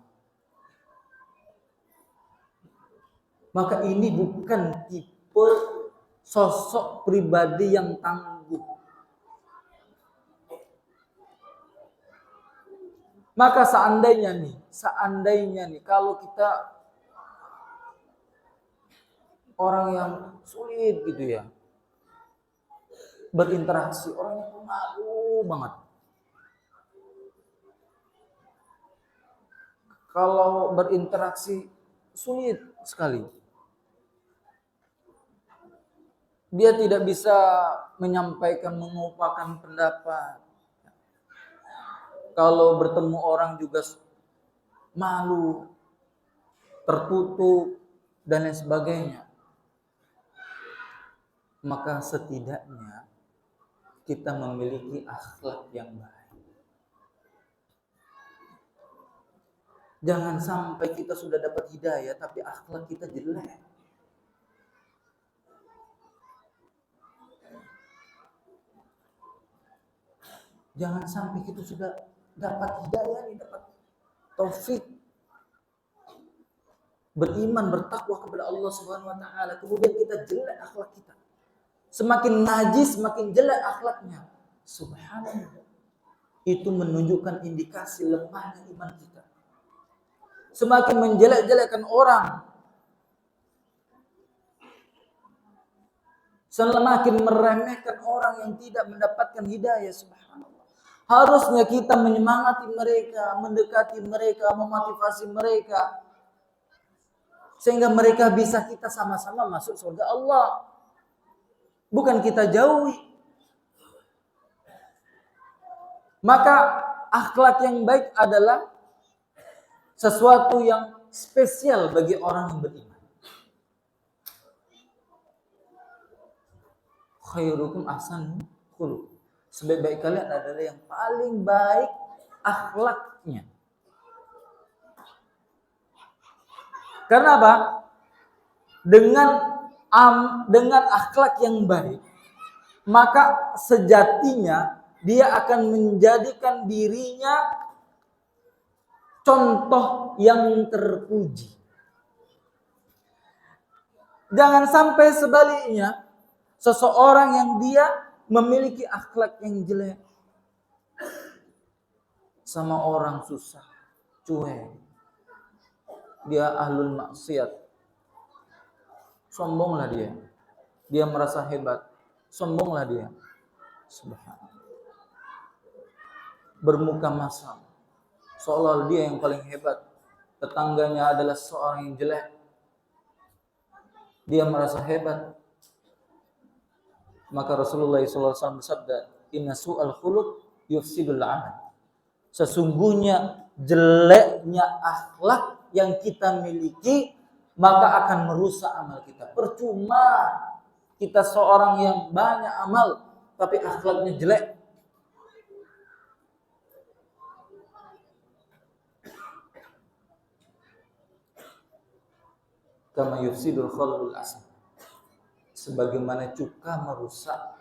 Maka ini bukan tipe sosok pribadi yang tangguh. Maka seandainya nih kalau kita orang yang sulit gitu ya berinteraksi, orang yang malu banget. Kalau berinteraksi sulit sekali. Dia tidak bisa menyampaikan, mengungkapkan pendapat. Kalau bertemu orang juga malu, tertutup, dan lain sebagainya. Maka setidaknya kita memiliki akhlak yang baik. Jangan sampai kita sudah dapat hidayah tapi akhlak kita jelek. Jangan sampai kita sudah dapat hidayah, dapat taufik, beriman, bertakwa kepada Allah Subhanahu wa taala, kemudian kita jelek akhlak kita. Semakin najis, semakin jelek akhlaknya. Subhanallah. Itu menunjukkan indikasi lemahnya iman kita. Semakin menjelek-jelekkan orang, semakin meremehkan orang yang tidak mendapatkan hidayah. Subhanallah. Harusnya kita menyemangati mereka, mendekati mereka, memotivasi mereka, sehingga mereka bisa kita sama-sama masuk surga Allah. Bukan kita jauhi. Maka akhlak yang baik adalah sesuatu yang spesial bagi orang yang beriman. Khairukum ahsanuhum khuluq. Sebaik-baik kalian adalah yang paling baik akhlaknya. Karena apa? Dengan akhlak yang baik, maka sejatinya dia akan menjadikan dirinya contoh yang terpuji. Jangan sampai sebaliknya, seseorang yang dia memiliki akhlak yang jelek, sama orang susah, cuek, dia ahlul maksiat, sombonglah dia merasa hebat, sombonglah dia, subhanallah, bermuka masam, seolah dia yang paling hebat, tetangganya adalah seorang yang jelek, dia merasa hebat. Maka Rasulullah SAW bersabda, inna su'al khuluq yufsidul amal. Sesungguhnya jeleknya akhlak yang kita miliki maka akan merusak amal kita. Percuma kita seorang yang banyak amal tapi akhlaknya jelek. Kama yufsidul khalul asam. Sebagaimana cuka merusak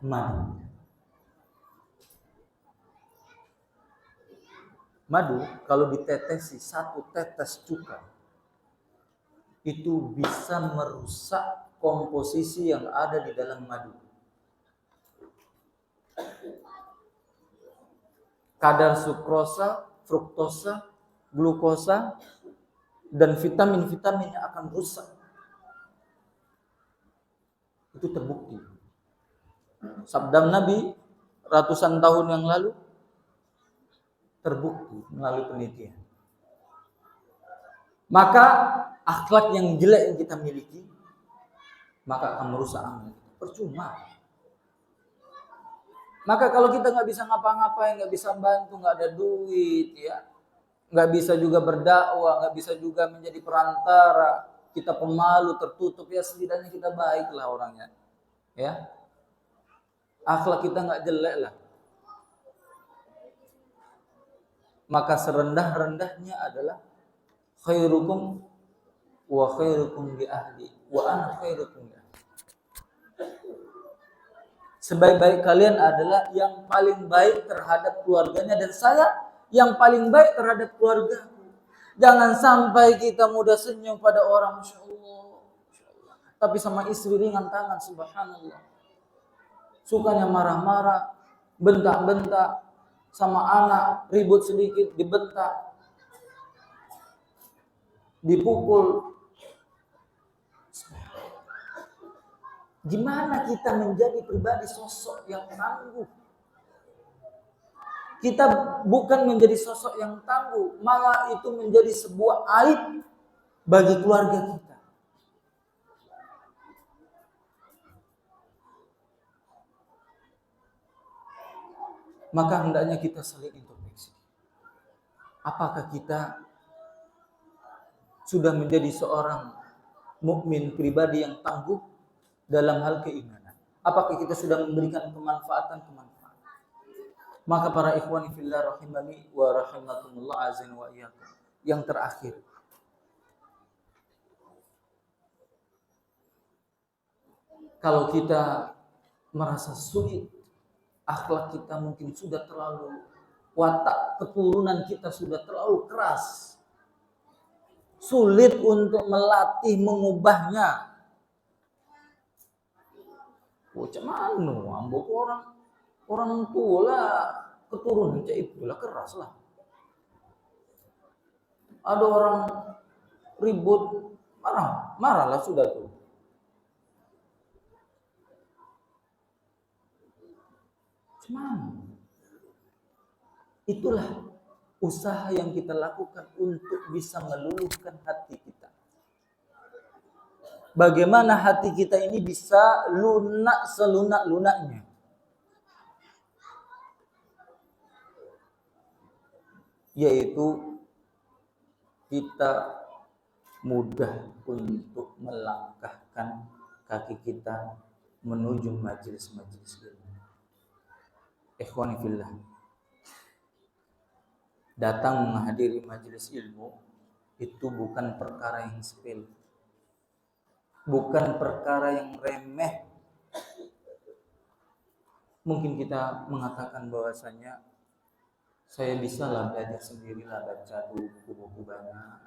madu. Madu kalau ditetesi satu tetes cuka itu bisa merusak komposisi yang ada di dalam madu. Kadar sukrosa, fruktosa, glukosa, dan vitamin-vitaminnya akan rusak. Itu terbukti. Sabda Nabi ratusan tahun yang lalu terbukti melalui penelitian. maka akhlak yang jelek yang kita miliki, maka akan merusak amal kita. Percuma. Maka kalau kita nggak bisa ngapa-ngapain, nggak bisa bantu, nggak ada duit, ya, nggak bisa juga berdakwah, nggak bisa juga menjadi perantara, kita pemalu, tertutup, ya setidaknya kita baiklah orangnya, ya. Akhlak kita nggak jelek lah. Maka serendah-rendahnya adalah khairukum wa khairukum li ahli wa ana khairukum li ahli. Sebaik-baik kalian adalah yang paling baik terhadap keluarganya, dan saya yang paling baik terhadap keluarga. Jangan sampai kita mudah senyum pada orang, Masya Allah, tapi sama istri ringan tangan, subhanallah. Sukanya marah-marah, bentak-bentak, sama anak ribut sedikit dibentak, dipukul. Gimana kita menjadi pribadi sosok yang tangguh? Kita bukan menjadi sosok yang tangguh, malah itu menjadi sebuah aib bagi keluarga kita. Maka hendaknya kita saling introspeksi. Apakah kita sudah menjadi seorang mukmin pribadi yang tangguh dalam hal keimanan? Apakah kita sudah memberikan kemanfaatan? Maka para ikhwani fillah rahimani wa rahimakumullah azan wa iyyakum. Yang terakhir, kalau kita merasa sulit, akhlak kita mungkin sudah terlalu, watak keturunan kita sudah terlalu keras, sulit untuk melatih mengubahnya. Macam mana ambok orang tua lah, keturunan itu lah keras lah. Ada orang ribut, marahlah sudah tuh. Cuman itulah usaha yang kita lakukan untuk bisa meluluhkan hati kita. Bagaimana hati kita ini bisa lunak selunak-lunaknya. Yaitu kita mudah untuk melangkahkan kaki kita menuju majelis-majelis ilmu. Ikhwani fillah, datang menghadiri majelis ilmu itu bukan perkara yang sepele, bukan perkara yang remeh. Mungkin kita mengatakan bahwasanya saya bisalah belajar sendirilah, baca dulu buku-buku banyak.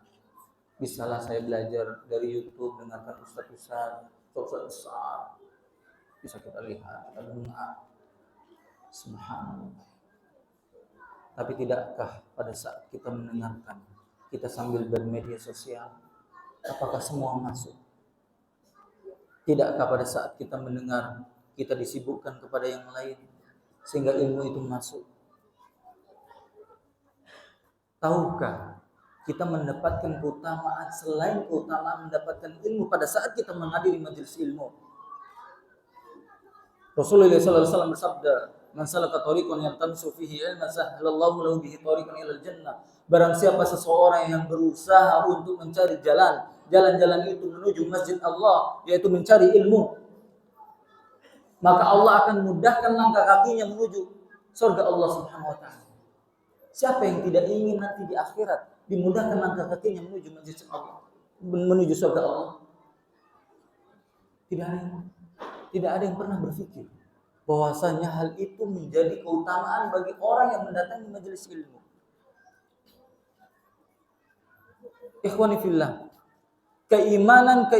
Bisalah saya belajar dari YouTube, dengarkan ustaz-ustaz besar. Bisa kita lihat, kita dengar. Subhanallah. Tapi tidakkah pada saat kita mendengarkan, kita sambil bermedia sosial, apakah semua masuk? Tidakkah pada saat kita mendengar, kita disibukkan kepada yang lain, sehingga ilmu itu masuk? Tahukah kita mendapatkan keutamaan selain keutamaan mendapatkan ilmu pada saat kita menghadiri majelis ilmu? Rasulullah SAW bersabda, "Man salaka tariqan yaltamisu fihi ilman sahhalallahu lahu bihi tariqan ilal jannah." Barang siapa seseorang yang berusaha untuk mencari jalan-jalan itu menuju masjid Allah, yaitu mencari ilmu, maka Allah akan mudahkan langkah kakinya menuju surga Allah Subhanahu wa taala. Siapa yang tidak ingin nanti di akhirat dimudahkan langkah kakinya menuju masjid Allah, menuju surga Allah? Tidak ada yang pernah berpikir bahwasanya hal itu menjadi keutamaan bagi orang yang mendatangi majelis ilmu. Ikhwani fillah, keimanan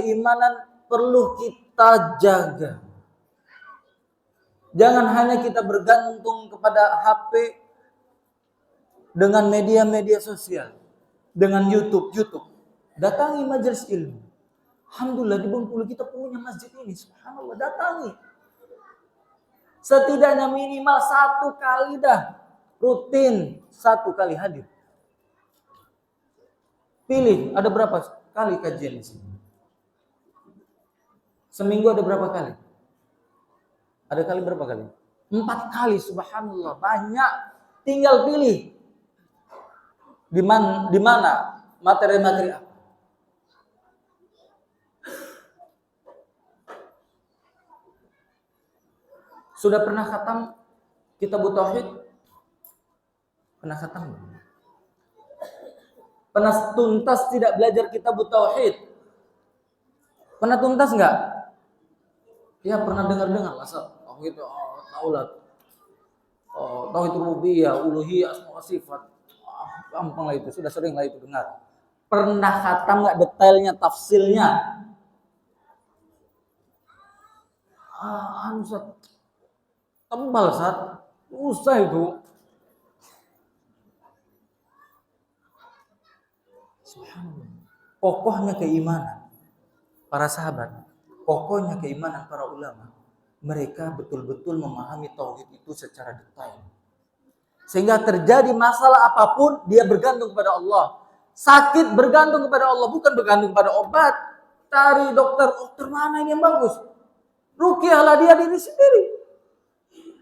perlu kita jaga. Jangan hanya kita bergantung kepada HP dengan media-media sosial, dengan YouTube. Datangi majelis ilmu. Alhamdulillah di Bengkulu kita punya masjid ini, subhanallah, datangi. Setidaknya minimal 1 kali dah, rutin 1 kali hadir. Pilih, ada berapa kali kajian di sini? Seminggu ada berapa kali? Ada kali berapa kali? 4 kali, subhanallah, banyak. Tinggal pilih di mana materi-materi apa. Sudah pernah khatam kitab tauhid? Pernah khatam? Pernah tuntas tidak belajar kitab tauhid? Pernah tuntas enggak? Ya pernah dengar-dengar lah, tauhid, taulat. Tauhid rububiyah, uluhiyah, asma wa sifat. Gampang lah itu, sudah sering lah itu dengar. Pernah khatam enggak detailnya, tafsilnya? Ustaz, tebal Ustaz. Usah itu. Subhanallah. Kokohnya keimanan para sahabat, kokohnya keimanan para ulama. Mereka betul-betul memahami tauhid itu secara detail. Sehingga terjadi masalah apapun, dia bergantung kepada Allah. Sakit bergantung kepada Allah, bukan bergantung pada obat. Cari dokter mana ini yang bagus? Ruqyahlah dia diri sendiri.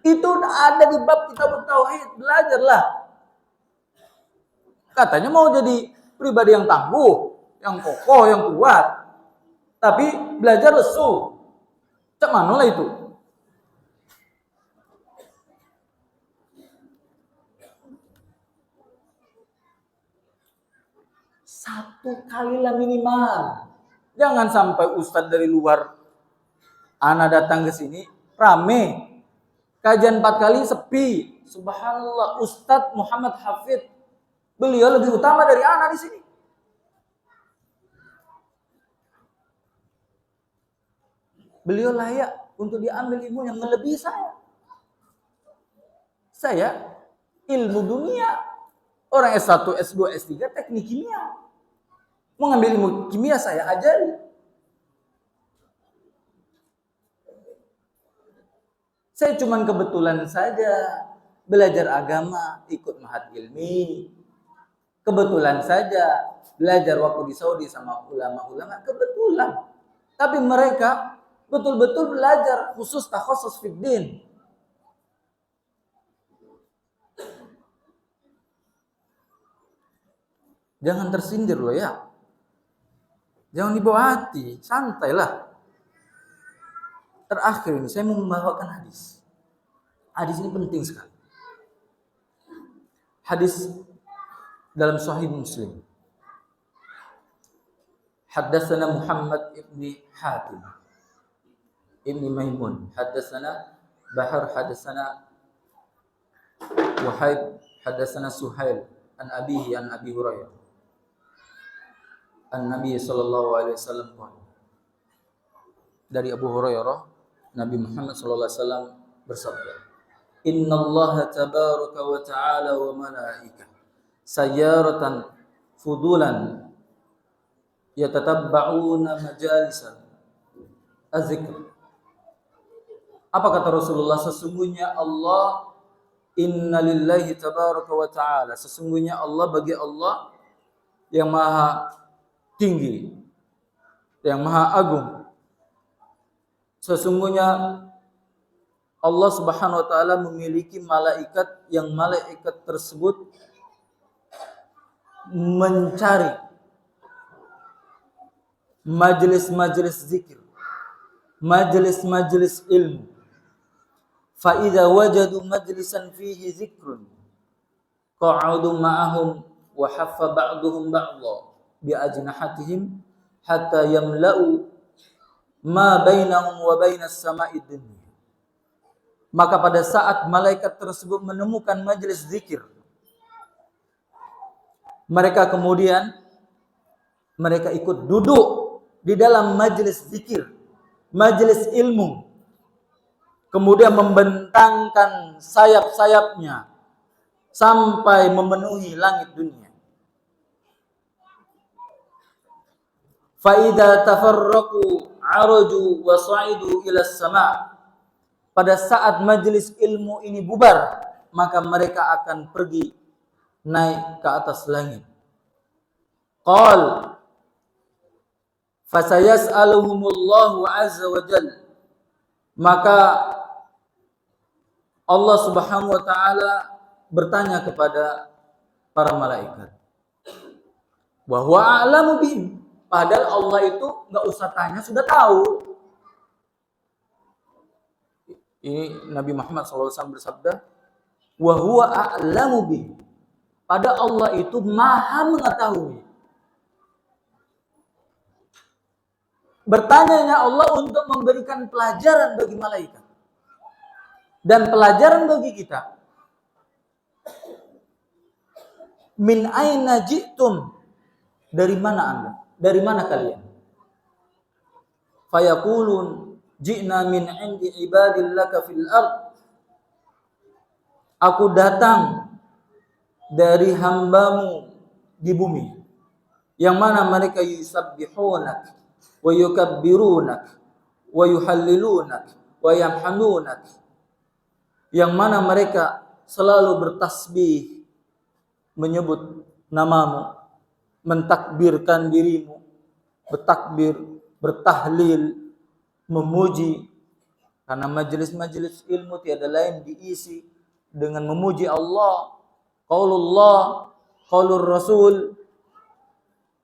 Itu ada di bab kitab tauhid, belajarlah. Katanya mau jadi pribadi yang tangguh, yang kokoh, yang kuat. Tapi belajar lesu. Cak mana lah itu? Satu kali lah minimal. Jangan sampai ustadz dari luar ana datang ke sini rame. Kajian 4 kali sepi. Subhanallah, Ustadz Muhammad Hafid, beliau lebih utama dari ana di sini. Beliau layak untuk diambil ilmu yang melebihi saya. Saya ilmu dunia. Orang S1, S2, S3 teknik kimia. Mau ngambil ilmu kimia saya ajari. Saya cuman kebetulan saja belajar agama, ikut mahat ilmi. Kebetulan saja belajar waktu di Saudi sama ulama-ulama, kebetulan. Tapi mereka betul-betul belajar khusus takhasus fiddin. Jangan tersindir loh ya. Jangan dibawa hati, santailah. Terakhir ini saya mau membawakan hadis. Hadis ini penting sekali. Hadis dalam Sahih Muslim. Haddatsana Muhammad ibni Hatim ibni Maimun. Haddatsana Bahar, haddatsana Wahid, haddatsana Suhail an abihi an Abi Hurairah. An-Nabi sallallahu alaihi wasallam qala. Dari Abu Hurairah, Nabi Muhammad sallallahu alaihi wasallam bersabda, "Innallaha tabaraka wa ta'ala wa malaikatahu sayyaratan fudulan yatatabba'una majalisa az-zikr." Apa kata Rasulullah? Sesungguhnya Allah, innalillahi tabaraka wa ta'ala, sesungguhnya Allah, bagi Allah yang maha tinggi, yang maha agung, sesungguhnya Allah Subhanahu wa taala memiliki malaikat yang malaikat tersebut mencari majelis-majelis zikir, majelis-majelis ilmu. Fa idza wajadu majlisan fihi zikrun qa'adu ma'ahum wa haffa ba'duhum ba'dha bi ajnahatihim hatta yamla'u ma bainahum wa bainas sama'i dunya. Maka pada saat malaikat tersebut menemukan majelis zikir, mereka kemudian ikut duduk di dalam majelis zikir, majelis ilmu, kemudian membentangkan sayap-sayapnya sampai memenuhi langit dunia. Fa idza tafarraqu araju wa sa'idu ila as-sama'. Pada saat majelis ilmu ini bubar, maka mereka akan pergi naik ke atas langit. Qal fasayas'aluhumullahu azza wa jalla, maka Allah Subhanahu wa taala bertanya kepada para malaikat, wa huwa a'lamu bihim, padahal Allah itu enggak usah tanya sudah tahu. Ini Nabi Muhammad SAW bersabda, wa huwa a'lamu bihim, pada Allah itu maha mengetahui. Bertanyanya Allah untuk memberikan pelajaran bagi malaikat. Dan pelajaran bagi kita. Min aina ji'tum, dari mana Anda? Dari mana kalian? Fayaqulun ji'na min 'indi ibadillaka fil ard. Aku datang dari hambamu di bumi, yang mana mereka yusabbihunak wa yukabbirunak wa yuhallilunak wa yamhanunak, yang mana mereka selalu bertasbih, menyebut namamu, mentakbirkan dirimu, bertakbir, bertahlil, memuji. Karena majelis-majelis ilmu tiada lain diisi dengan memuji Allah, qaulullah, qaulur rasul.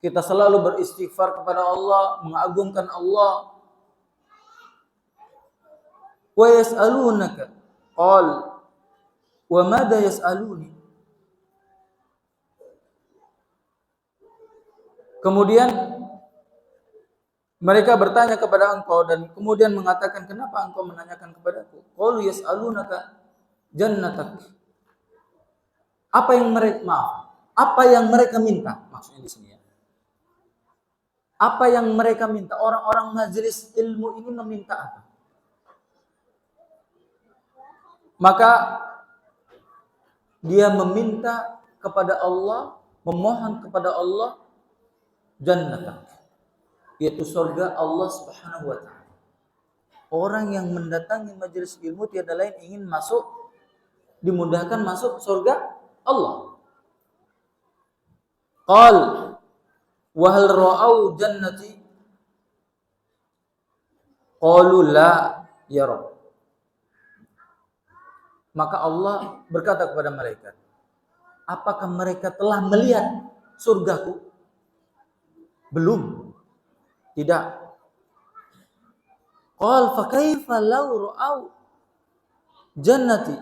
Kita selalu beristighfar kepada Allah, mengagungkan Allah. Wa yas'alunaka, qal wa madza yas'aluni. Kemudian mereka bertanya kepada engkau dan kemudian mengatakan, kenapa engkau menanyakan kepadaku? Qalu yas'alunaka jannatak. Apa yang mereka minta? Maksudnya di sini ya. Apa yang mereka minta? Orang-orang majelis ilmu ini meminta apa? Maka dia meminta kepada Allah, memohon kepada Allah jannatak, yaitu surga Allah Subhanahu wa taala. Orang yang mendatangi majelis ilmu tiada lain ingin masuk, dimudahkan masuk surga Allah. Qal wa hal ra'au jannati? Qalu la ya Rabb. Maka Allah berkata kepada malaikat, apakah mereka telah melihat surgaku? Belum. Tidak. Qal fa kaifa law ra'au jannati?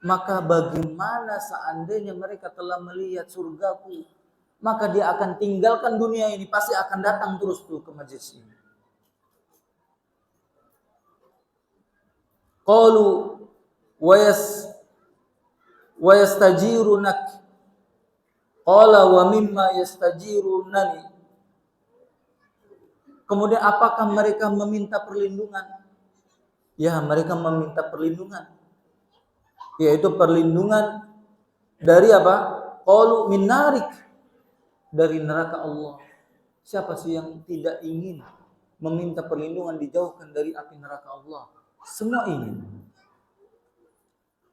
Maka bagaimana seandainya mereka telah melihat surgaku? Maka dia akan tinggalkan dunia ini, pasti akan datang terus tuh ke majelis ini. Qalu wa yastajirunak. Qala wa mimma yastajirunani. Kemudian apakah mereka meminta perlindungan? Ya, mereka meminta perlindungan, yaitu perlindungan dari apa? Qalu min narik, dari neraka Allah. Siapa sih yang tidak ingin meminta perlindungan dijauhkan dari api neraka Allah? Semua ingin.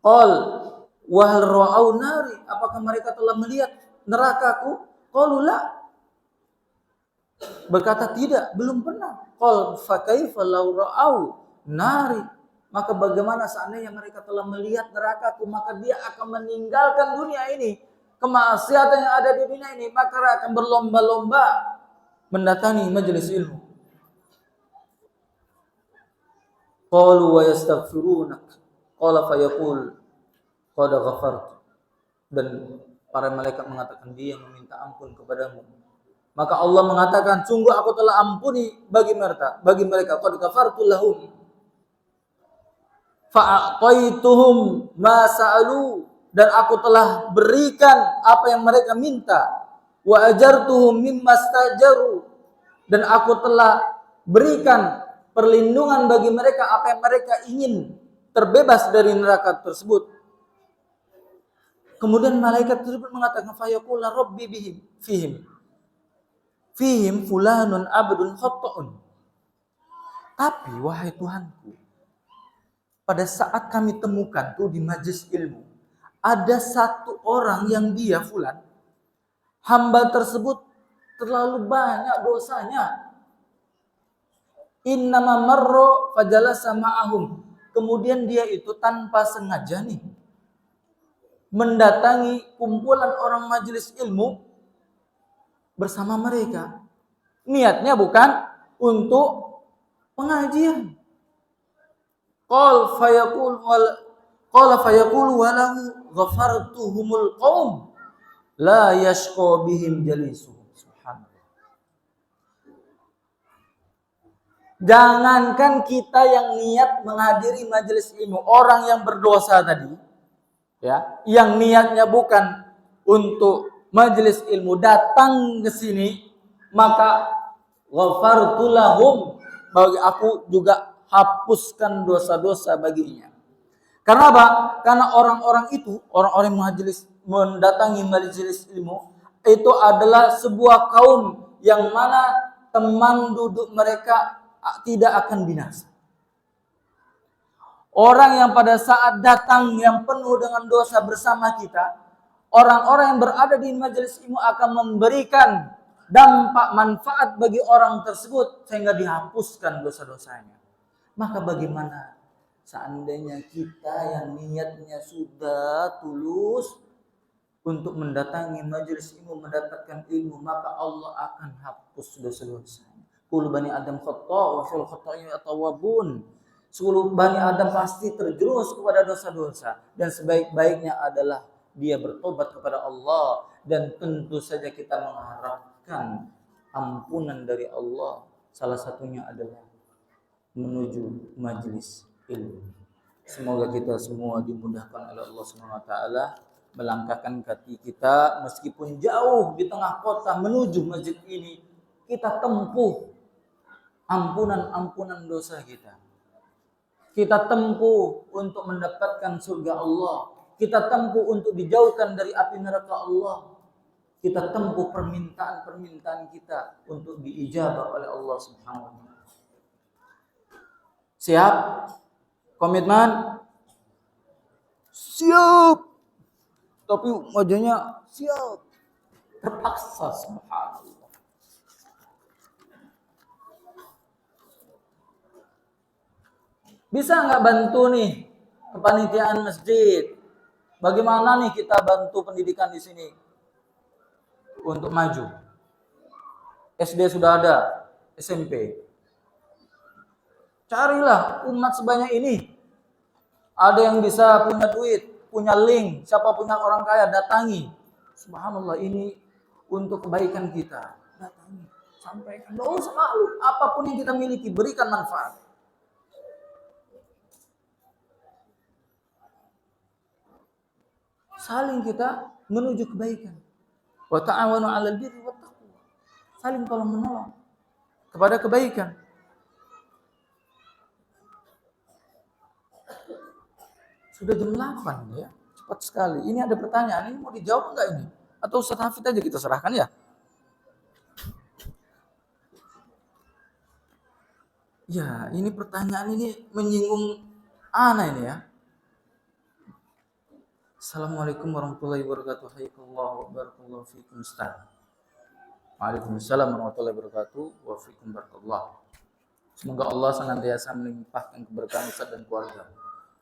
Qal wa hal ra'au nari? Apakah mereka telah melihat nerakaku? Qalu la. Berkata tidak, belum pernah. Qal fa kaifa law ra'au nari? Maka bagaimana seandainya mereka telah melihat nerakaku? Maka dia akan meninggalkan dunia ini, kemaksiatan yang ada di dunia ini, maka akan berlomba-lomba mendatangi majelis ilmu. Qalu wa yastaghfirunak. Qala fa yaqul qad ghafartu. Dan para malaikat mengatakan, dia meminta ampun kepadamu. Maka Allah mengatakan, sungguh aku telah ampuni bagi mereka. Qad ghafartu lahum. Fa'ataituhum ma sa'alu, dan aku telah berikan apa yang mereka minta. Wa ajartuhum mimma stajaru, dan aku telah berikan perlindungan bagi mereka apa yang mereka ingin, terbebas dari neraka tersebut. Kemudian malaikat tersebut mengatakan, fayaqula rabbi bihim fihim fulanun abdun khata'un. Tapi wahai Tuhanku, pada saat kami temukan tuh di majelis ilmu, ada satu orang yang dia fulan, hamba tersebut terlalu banyak dosanya. Innama marra fajalasa ma'ahum. Kemudian dia itu tanpa sengaja nih mendatangi kumpulan orang majelis ilmu bersama mereka. Niatnya bukan untuk pengajian. Qala fayaqul walahu ghafartuhumul qaum la yashqa bihim jalisuhum. Subhanallah. Jangankan kita yang niat menghadiri majelis ilmu, orang yang berdosa tadi, ya, yang niatnya bukan untuk majelis ilmu datang ke sini, maka ghafartu lahum, bagi aku juga hapuskan dosa-dosa baginya. Karena apa? Karena orang-orang itu, orang-orang mendatangi majelis ilmu, itu adalah sebuah kaum yang mana teman duduk mereka tidak akan binasa. Orang yang pada saat datang yang penuh dengan dosa bersama kita, orang-orang yang berada di majelis ilmu akan memberikan dampak manfaat bagi orang tersebut sehingga dihapuskan dosa-dosanya. Maka bagaimana seandainya kita yang niatnya sudah tulus untuk mendatangi majelis ilmu, mendapatkan ilmu, maka Allah akan hapus dosa-dosanya. Kullu bani Adam khata' wa fil khata'i atawabun. Seluruh Bani Adam pasti terjerumus kepada dosa-dosa. Dan sebaik-baiknya adalah dia bertobat kepada Allah. Dan tentu saja kita mengharapkan ampunan dari Allah. Salah satunya adalah menuju majelis ilmu. Semoga kita semua dimudahkan oleh Allah SWT. Melangkahkan kaki kita meskipun jauh di tengah kota menuju masjid ini. Kita tempuh ampunan dosa kita. Kita tempuh untuk mendapatkan surga Allah. Kita tempuh untuk dijauhkan dari api neraka Allah. Kita tempuh permintaan-permintaan kita untuk diijabah oleh Allah Subhanahu wa taala. Siap? Komitmen? Siap. Tapi wajahnya siap. Terpaksa, subhanallah. Bisa nggak bantu nih kepanitiaan masjid? Bagaimana nih kita bantu pendidikan di sini untuk maju? SD sudah ada, SMP. Carilah umat sebanyak ini. Ada yang bisa punya duit, punya link, siapa punya orang kaya datangi. Subhanallah, ini untuk kebaikan kita. Datangi, sampaikan. Nggak usah malu, apapun yang kita miliki berikan manfaat. Saling kita menuju kebaikan. Wa ta'awanu 'alal birri wat taqwa. Saling tolong menolong kepada kebaikan. Sudah jam 8 ya. Cepat sekali. Ini ada pertanyaan, ini mau dijawab enggak ini? Atau Ustaz Hafid aja kita serahkan ya? Ya, ini pertanyaan ini menyinggung ana ini ya. Assalamualaikum warahmatullahi wabarakatuh. Hayakallahu wa barakallahu fiikum Ustaz. Waalaikumsalam warahmatullahi wabarakatuh. Wa fiikum barakallah. Semoga Allah senantiasa melimpahkan keberkahan Ustaz dan keluarga.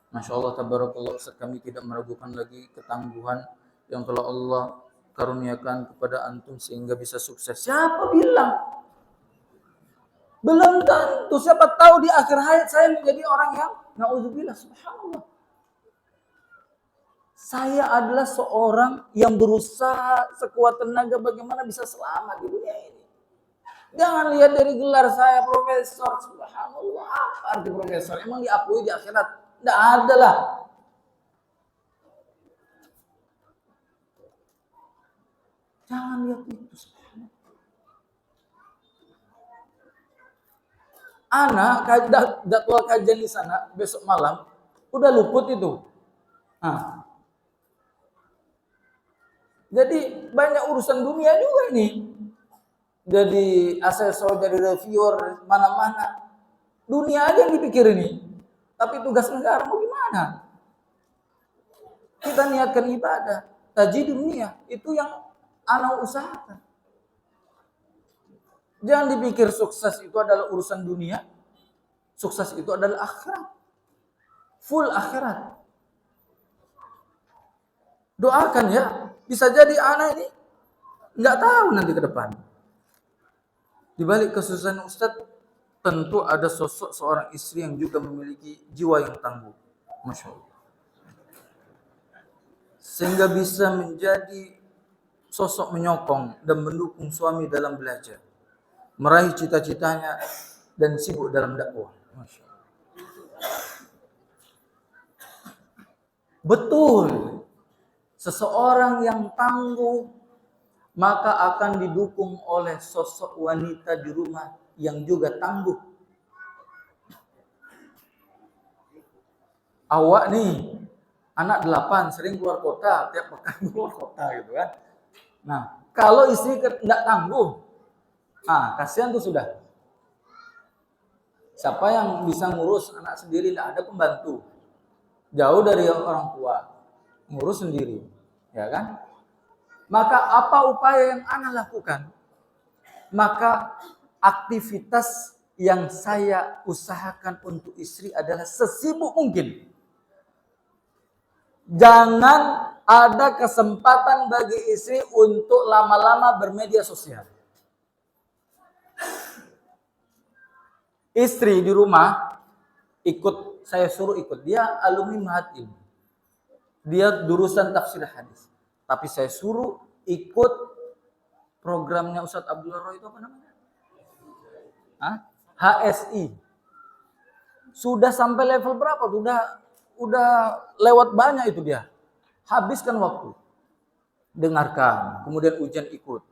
Masya Allah, tabarakallah Ustaz, kami tidak meragukan lagi ketangguhan yang telah Allah karuniakan kepada antum sehingga bisa sukses. Siapa bilang? Belum tentu. Siapa tahu di akhir hayat saya menjadi orang yang na'udzubillah, subhanallah. Saya adalah seorang yang berusaha sekuat tenaga bagaimana bisa selamat di dunia ini. Jangan lihat dari gelar saya profesor, subhanallah. Apa arti profesor? Emang diakui di akhirat? Tidak ada lah. Jangan lihat itu. Anak jadwal kajian di sana besok malam udah luput itu. Nah, jadi banyak urusan dunia juga ini. Jadi asesor, jadi reviewer, mana-mana. Dunia aja yang dipikir ini. Tapi tugas negara mau gimana? Kita niatkan ibadah. Tajidun dunia. Itu yang anak usahakan. Jangan dipikir sukses itu adalah urusan dunia. Sukses itu adalah akhirat. Full akhirat. Doakan ya. Bisa jadi anak ini nggak tahu nanti ke depan. Di balik kesusahan Ustadz, tentu ada sosok seorang istri yang juga memiliki jiwa yang tangguh. Masya Allah. Sehingga bisa menjadi sosok menyokong dan mendukung suami dalam belajar, meraih cita-citanya dan sibuk dalam dakwah. Masya Allah. Betul, seseorang yang tangguh maka akan didukung oleh sosok wanita di rumah yang juga tangguh. Awak nih, anak 8, sering keluar kota, tiap pekan keluar kota gitu kan. Nah, kalau istri tidak tangguh, kasihan tuh sudah. Siapa yang bisa ngurus anak sendiri, tidak ada pembantu. Jauh dari orang tua, ngurus sendiri, ya kan? Maka apa upaya yang Ana lakukan? Maka aktivitas yang saya usahakan untuk istri adalah sesibuk mungkin. Jangan ada kesempatan bagi istri untuk lama-lama bermedia sosial. Istri di rumah ikut, saya suruh ikut. Dia alumni Mahathir. Dia jurusan tafsir hadis. Tapi saya suruh ikut programnya Ustadz Abdullah Roy itu apa namanya? HSI. Sudah sampai level berapa? Udah lewat banyak itu dia. Habiskan waktu. Dengarkan, kemudian ujian ikut.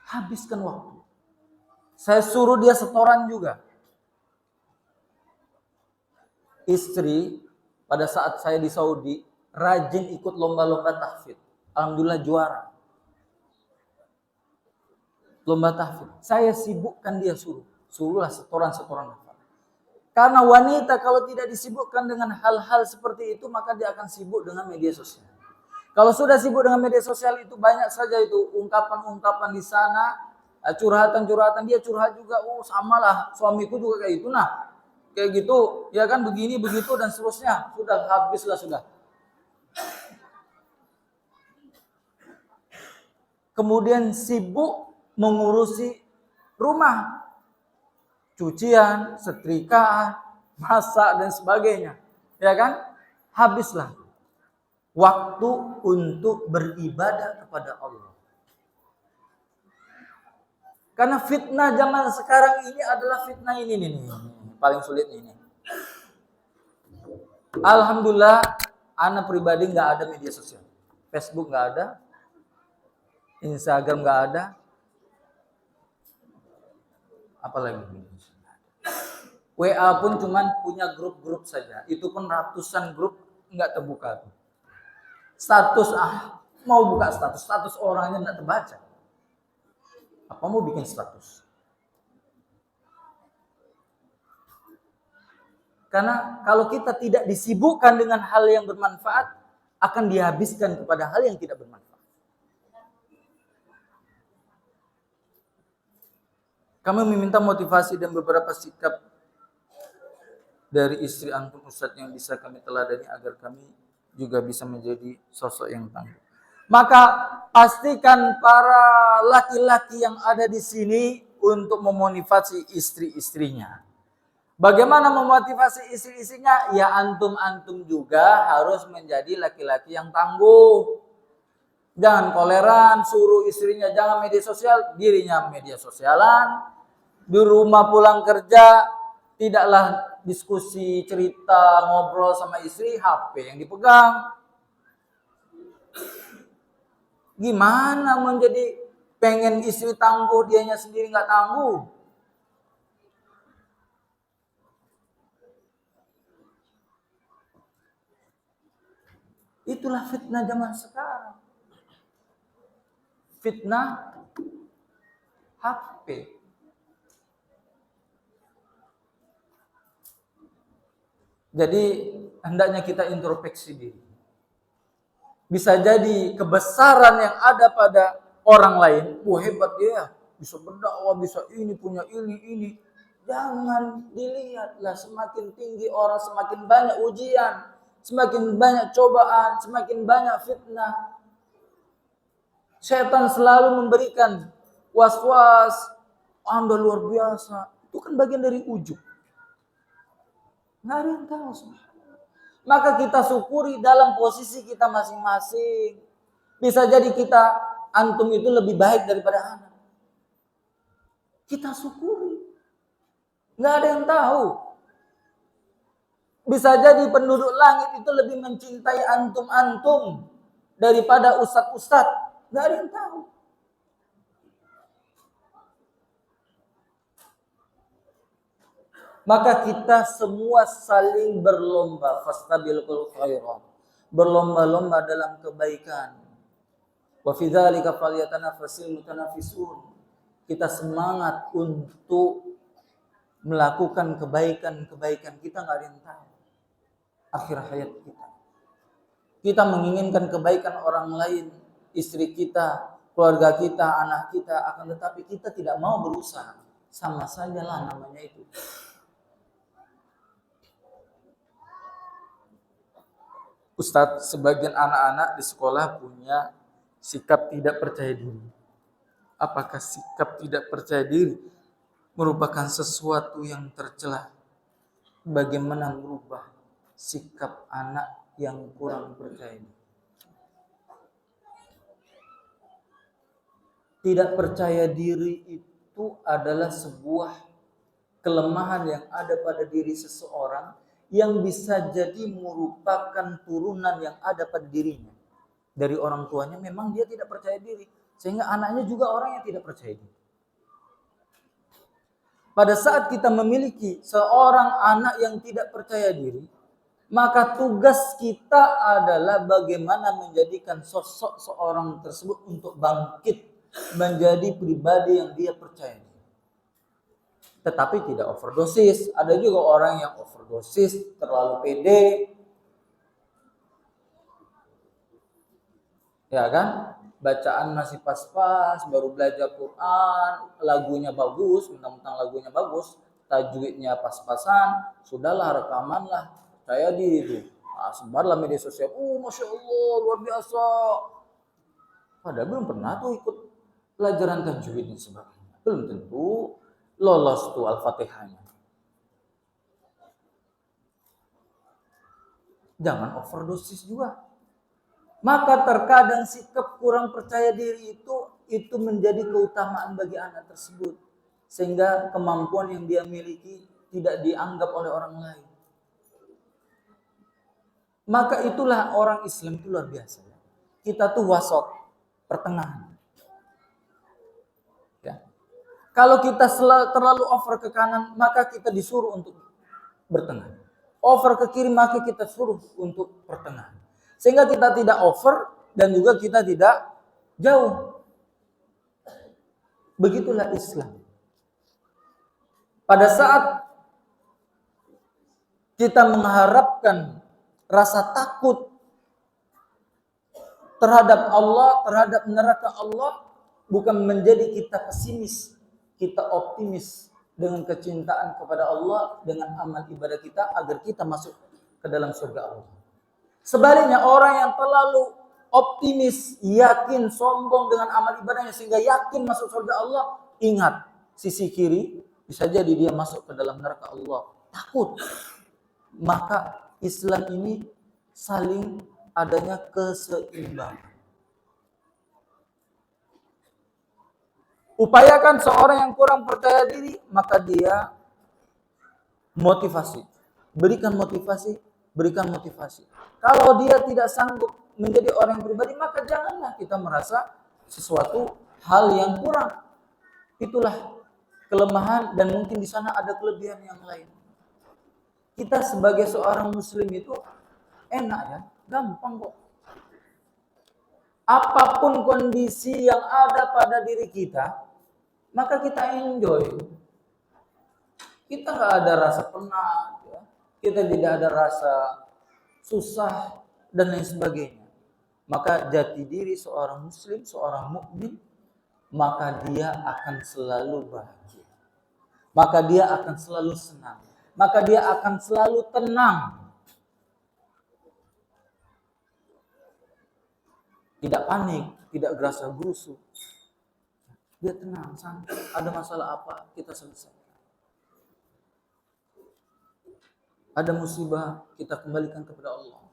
Habiskan waktu. Saya suruh dia setoran juga. Istri pada saat saya di Saudi rajin ikut lomba-lomba tahfidz. Alhamdulillah juara. Lomba tahfidz. Saya sibukkan dia suruhlah setoran-setoran. Karena wanita kalau tidak disibukkan dengan hal-hal seperti itu, maka dia akan sibuk dengan media sosial. Kalau sudah sibuk dengan media sosial itu banyak saja itu ungkapan-ungkapan di sana, curhatan-curhatan, dia curhat juga. Samalah suamiku juga kayak itu. Nah, kayak gitu, ya kan, begini begitu dan seterusnya. Sudah habislah sudah. Kemudian sibuk mengurusi rumah, cucian, setrikaan, masak dan sebagainya, ya kan? Habislah waktu untuk beribadah kepada Allah. Karena fitnah zaman sekarang ini adalah fitnah ini nih, paling sulit ini. Alhamdulillah, anak pribadi nggak ada media sosial, Facebook nggak ada, Instagram nggak ada, apalagi WA pun cuman punya grup-grup saja. Itu pun ratusan grup nggak terbuka. Status mau buka status orangnya nggak terbaca. Apa mau bikin status? Karena kalau kita tidak disibukkan dengan hal yang bermanfaat, akan dihabiskan kepada hal yang tidak bermanfaat. Kami meminta motivasi dan beberapa sikap dari istri antum Ustadz yang bisa kami teladani agar kami juga bisa menjadi sosok yang tangguh. Maka pastikan para laki-laki yang ada di sini untuk memotivasi istri-istrinya. Bagaimana memotivasi istri-istrinya? Ya antum-antum juga harus menjadi laki-laki yang tangguh. Jangan koleran, suruh istrinya jangan media sosial, dirinya media sosialan. Di rumah pulang kerja, tidaklah diskusi, cerita, ngobrol sama istri, HP yang dipegang. Gimana menjadi pengen istri tangguh, dianya sendiri nggak tangguh? Itulah fitnah zaman sekarang. Fitnah HP. Jadi hendaknya kita introspeksi diri. Bisa jadi kebesaran yang ada pada orang lain, hebat dia, bisa berdakwah, bisa ini, punya ini. Jangan dilihatlah, semakin tinggi orang semakin banyak ujian, semakin banyak cobaan, semakin banyak fitnah. Setan selalu memberikan was-was, Anda luar biasa. Itu kan bagian dari ujub. Nggak ada yang tahu. Maka kita syukuri dalam posisi kita masing-masing. Bisa jadi antum itu lebih baik daripada anak. Kita syukuri. Nggak ada yang tahu. Bisa jadi penduduk langit itu lebih mencintai antum-antum daripada ustadz-ustadz. Nggak ada yang tahu. Maka kita semua saling berlomba. Fastabiqul khairat. Berlomba-lomba dalam kebaikan. Wa fi dzalika falyatanafasil mutanafisun. Kita semangat untuk melakukan kebaikan-kebaikan. Kita nggak ada yang tahu akhir hayat kita. Kita menginginkan kebaikan orang lain, istri kita, keluarga kita, anak kita, akan tetapi kita tidak mau berusaha. Sama saja lah namanya itu. Ustadz, sebagian anak-anak di sekolah punya sikap tidak percaya diri. Apakah sikap tidak percaya diri merupakan sesuatu yang tercela? Bagaimana merubah sikap anak yang kurang percaya diri? Tidak percaya diri itu adalah sebuah kelemahan yang ada pada diri seseorang yang bisa jadi merupakan turunan yang ada pada dirinya. Dari orang tuanya memang dia tidak percaya diri. Sehingga anaknya juga orang yang tidak percaya diri. Pada saat kita memiliki seorang anak yang tidak percaya diri, maka tugas kita adalah bagaimana menjadikan sosok seorang tersebut untuk bangkit menjadi pribadi yang dia percaya diri. Tetapi tidak overdosis. Ada juga orang yang overdosis, terlalu pede. Ya kan? Bacaan masih pas-pas, baru belajar Quran, lagunya bagus, mentang-mentang lagunya bagus, tajwidnya pas-pasan, sudahlah rekaman lah. Percaya diri itu. Sebarlah media sosial. Masya Allah, luar biasa. Padahal belum pernah tuh ikut pelajaran tajwid dan sebagainya. Belum tentu lolos tuh Al-Fatihahnya. Jangan overdosis juga. Maka terkadang sikap kurang percaya diri itu menjadi keutamaan bagi anak tersebut. Sehingga kemampuan yang dia miliki tidak dianggap oleh orang lain. Maka itulah orang Islam itu luar biasa. Kita tuh wasat, pertengahan. Kalau kita terlalu over ke kanan, maka kita disuruh untuk bertengah. Over ke kiri, maka kita suruh untuk pertengahan. Sehingga kita tidak over dan juga kita tidak jauh. Begitulah Islam. Pada saat kita mengharapkan rasa takut terhadap Allah, terhadap neraka Allah, bukan menjadi kita pesimis. Kita optimis dengan kecintaan kepada Allah, dengan amal ibadah kita agar kita masuk ke dalam surga Allah. Sebaliknya orang yang terlalu optimis, yakin, sombong dengan amal ibadahnya sehingga yakin masuk surga Allah, ingat sisi kiri bisa jadi dia masuk ke dalam neraka Allah. Takut. Maka Islam ini saling adanya keseimbangan. Upayakan seorang yang kurang percaya diri, maka dia motivasi. Berikan motivasi, berikan motivasi. Kalau dia tidak sanggup menjadi orang yang pribadi, maka janganlah kita merasa sesuatu hal yang kurang. Itulah kelemahan dan mungkin di sana ada kelebihan yang lain. Kita sebagai seorang muslim itu enak ya, gampang kok. Apapun kondisi yang ada pada diri kita, maka kita enjoy. Kita nggak ada rasa penat, ya. Kita tidak ada rasa susah dan lain sebagainya. Maka jati diri seorang muslim, seorang mukmin maka dia akan selalu bahagia. Maka dia akan selalu senang. Maka dia akan selalu tenang. Tidak panik, tidak gerasa gerusu. Dia tenang, santai. Ada masalah apa, kita selesai. Ada musibah, kita kembalikan kepada Allah.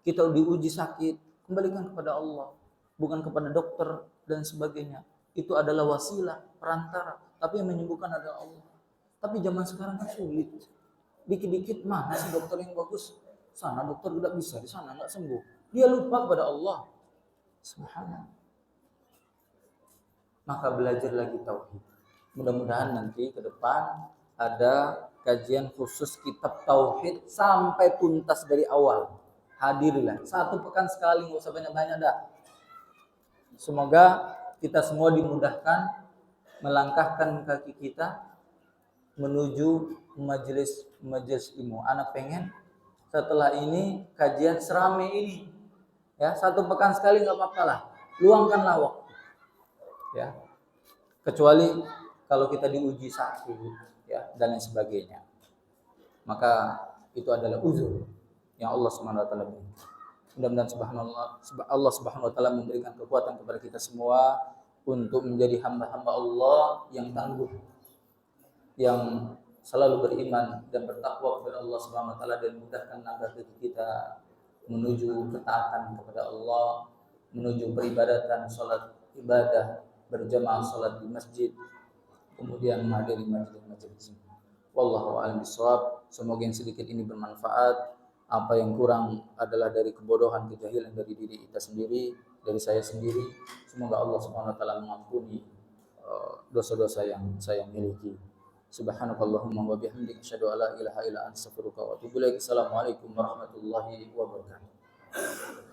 Kita diuji sakit, kembalikan kepada Allah. Bukan kepada dokter dan sebagainya. Itu adalah wasilah, perantara. Tapi yang menyembuhkan adalah Allah. Tapi zaman sekarang kan sulit. Dikit-dikit mana sih dokter yang bagus? Sana dokter tidak bisa, di sana nggak sembuh. Dia lupa kepada Allah. Subhanallah. Maka belajar lagi tauhid. Mudah-mudahan nanti ke depan ada kajian khusus kitab tauhid sampai tuntas dari awal. Hadirilah 1 pekan sekali, nggak usah banyak-banyak dah. Semoga kita semua dimudahkan melangkahkan kaki kita menuju majelis ilmu. Anak pengen setelah ini kajian serame ini, ya 1 pekan sekali nggak apa-apa lah, luangkanlah waktu, ya. Kecuali kalau kita diuji sakit, ya, dan lain sebagainya, maka itu adalah uzur yang Allah Subhanahu wa taala berikan. Mudah-mudahan Allah Subhanahu wa taala memberikan kekuatan kepada kita semua untuk menjadi hamba-hamba Allah yang tangguh, yang selalu beriman dan bertakwa kepada Allah Subhanahu wa taala, dan mudahkan langkah kita menuju ketaatan kepada Allah, menuju peribadatan, salat ibadah berjamaah, salat di masjid, kemudian menghadiri majelis-majelis ini. Wallahu a'lam bishawab. Semoga yang sedikit ini bermanfaat. Apa yang kurang adalah dari kebodohan, kejahilan dari diri kita sendiri, dari saya sendiri. Semoga Allah Subhanahu wa taala mengampuni dosa-dosa yang saya miliki. Subhanakallahumma wa bihamdika asyhadu an la ilaha illa anta astaghfiruka wa atubu ilaik. Assalamualaikum warahmatullahi wabarakatuh.